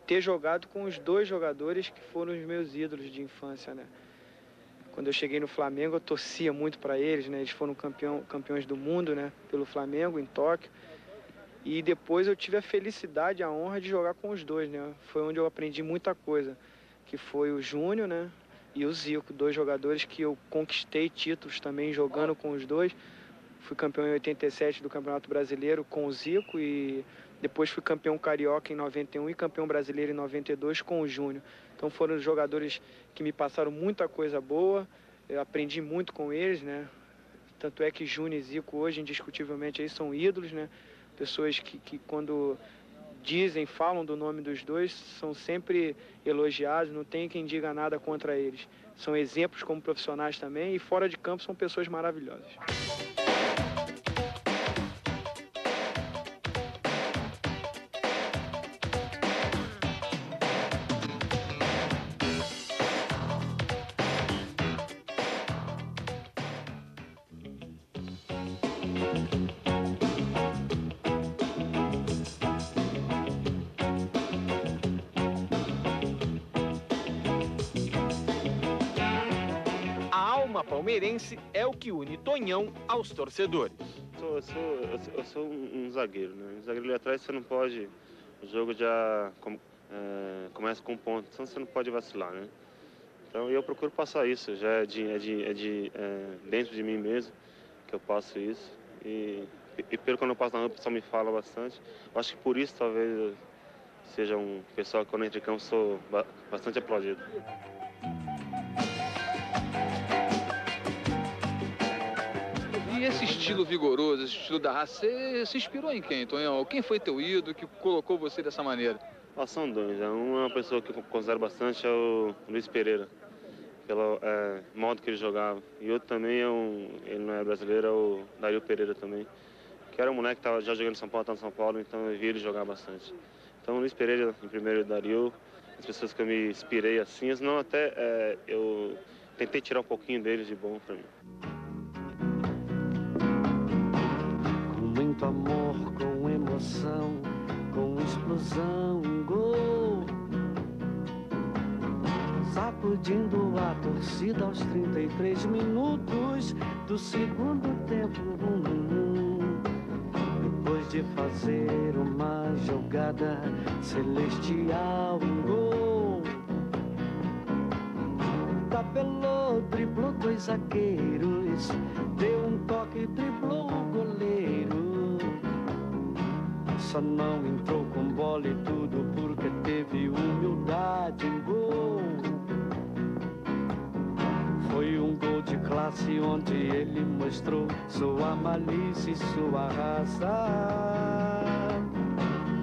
Speaker 6: ter jogado com os dois jogadores que foram os meus ídolos de infância, né. Quando eu cheguei no Flamengo, eu torcia muito para eles, né, eles foram campeões do mundo, né, pelo Flamengo, em Tóquio. E depois eu tive a felicidade, a honra de jogar com os dois, né, foi onde eu aprendi muita coisa, que foi o Júnior, né, e o Zico, dois jogadores que eu conquistei títulos também jogando com os dois. Fui campeão em 87 do Campeonato Brasileiro com o Zico e depois fui campeão carioca em 91 e campeão brasileiro em 92 com o Júnior. Então foram jogadores que me passaram muita coisa boa, eu aprendi muito com eles, né? Tanto é que Júnior e Zico hoje indiscutivelmente aí são ídolos, né? Pessoas que quando falam do nome dos dois, são sempre elogiados, não tem quem diga nada contra eles. São exemplos como profissionais também e fora de campo são pessoas maravilhosas.
Speaker 4: Palmeirense é o que une Tonhão aos torcedores.
Speaker 7: Eu sou um zagueiro, né? Um zagueiro ali atrás você não pode, o jogo já começa com um ponto, então você não pode vacilar, né? Então eu procuro passar isso, já é dentro de mim mesmo que eu passo isso e pelo que eu não passo na rua o pessoal me fala bastante. Eu acho que por isso talvez eu seja um pessoal que quando eu entro em campo sou bastante aplaudido.
Speaker 18: E esse estilo vigoroso, esse estilo da raça, você se inspirou em quem, Tonhão? Quem foi teu ídolo que colocou você dessa maneira?
Speaker 7: São dois. Um é uma pessoa que eu considero bastante, é o Luiz Pereira, pelo modo que ele jogava. E outro também ele não é brasileiro, é o Dario Pereira também, que era um moleque que estava já jogando em São Paulo, tá em São Paulo, então eu vi ele jogar bastante. Então o Luiz Pereira, em primeiro, o Dario, as pessoas que eu me inspirei assim, senão até eu tentei tirar um pouquinho deles de bom para mim.
Speaker 19: Muito amor, com emoção, com explosão, gol. Sacudindo a torcida aos 33 minutos do segundo tempo. Depois de fazer uma jogada celestial, gol. Tabelou, driblou dois zagueiros, deu um toque, driblou o goleiro. Só não entrou com bola e tudo porque teve humildade em gol. Foi um gol de classe onde ele mostrou sua malícia e sua raça.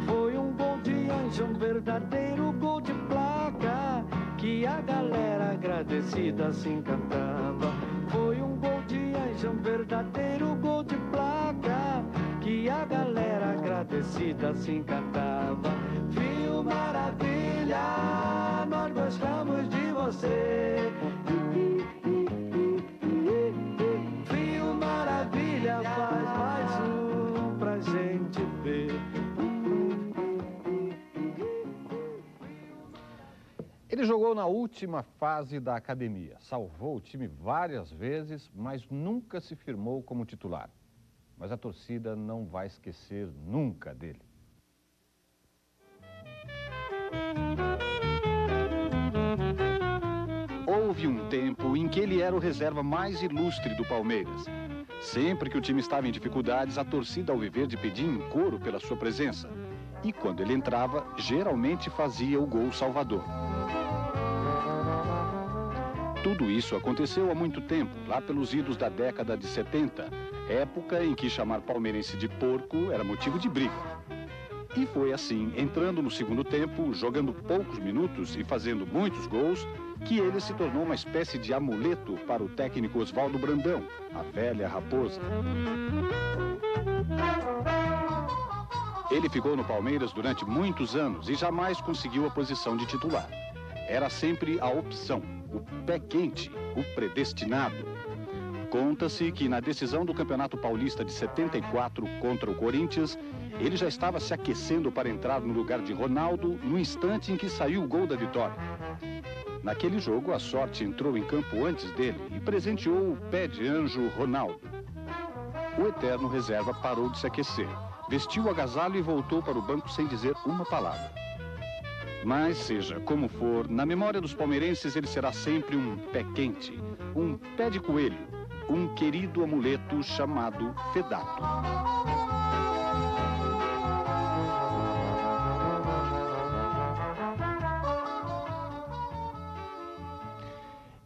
Speaker 19: Foi um gol de anjo, um verdadeiro gol de placa, que a galera agradecida se encantava. Foi um gol de anjo, um verdadeiro gol de placa, que a galera agradecida agradecida assim cantava. Fio Maravilha, nós gostamos de você. Fio Maravilha, faz mais um pra gente ver.
Speaker 1: Ele jogou na última fase da academia, salvou o time várias vezes, mas nunca se firmou como titular. Mas a torcida não vai esquecer nunca dele.
Speaker 3: Houve um tempo em que ele era o reserva mais ilustre do Palmeiras. Sempre que o time estava em dificuldades, a torcida alviverde pedia em coro pela sua presença. E quando ele entrava, geralmente fazia o gol salvador. Tudo isso aconteceu há muito tempo, lá pelos idos da década de 70, época em que chamar palmeirense de porco era motivo de briga. E foi assim, entrando no segundo tempo, jogando poucos minutos e fazendo muitos gols, que ele se tornou uma espécie de amuleto para o técnico Oswaldo Brandão, a velha raposa. Ele ficou no Palmeiras durante muitos anos e jamais conseguiu a posição de titular. Era sempre a opção, o pé quente, o predestinado. Conta-se que na decisão do Campeonato Paulista de 74 contra o Corinthians, ele já estava se aquecendo para entrar no lugar de Ronaldo no instante em que saiu o gol da vitória. Naquele jogo, a sorte entrou em campo antes dele e presenteou o pé de anjo Ronaldo. O eterno reserva parou de se aquecer, vestiu o agasalho e voltou para o banco sem dizer uma palavra. Mas, seja como for, na memória dos palmeirenses ele será sempre um pé quente, um pé de coelho, um querido amuleto chamado Fedato.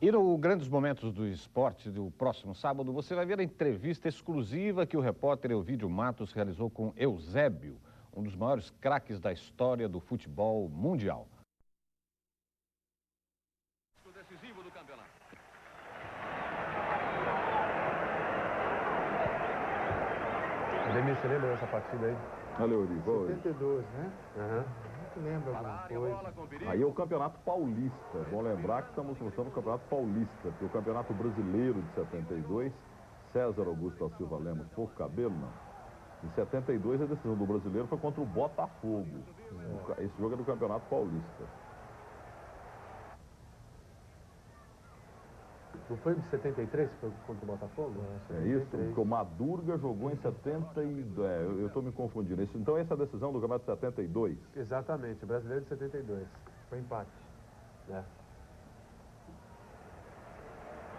Speaker 1: E no Grandes Momentos do Esporte do próximo sábado, você vai ver a entrevista exclusiva que o repórter Elvídio Matos realizou com Eusébio, um dos maiores craques da história do futebol mundial.
Speaker 5: Decisivo do campeonato.
Speaker 9: Ademir, você lembra dessa partida aí?
Speaker 15: Olha, Eurico.
Speaker 9: 72, né? Lembra alguma coisa?
Speaker 15: Aí é o Campeonato Paulista. É bom lembrar que estamos mostrando o Campeonato Paulista, porque o Campeonato Brasileiro de 72, César Augusto da Silva Lemos, pouco cabelo, não. Em 72, a decisão do brasileiro foi contra o Botafogo. Esse jogo é do Campeonato Paulista.
Speaker 9: Não foi em 73 que foi contra o Botafogo?
Speaker 15: É isso, porque o Madurga jogou em 72. Eu estou me confundindo. Então essa é a decisão do Campeonato de 72?
Speaker 9: Exatamente, o brasileiro de 72. Foi empate.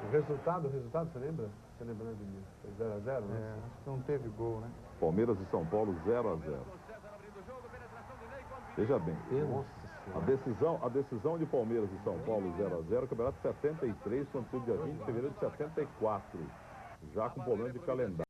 Speaker 9: O resultado, você lembra? Você lembra, né, Ademir? Foi 0x0, né?
Speaker 16: Acho que não teve gol, né?
Speaker 15: Palmeiras e São Paulo 0x0. Veja bem, a decisão de Palmeiras e São Paulo 0x0, Campeonato 73, aconteceu dia 20 de fevereiro de 74, já com problema de calendário.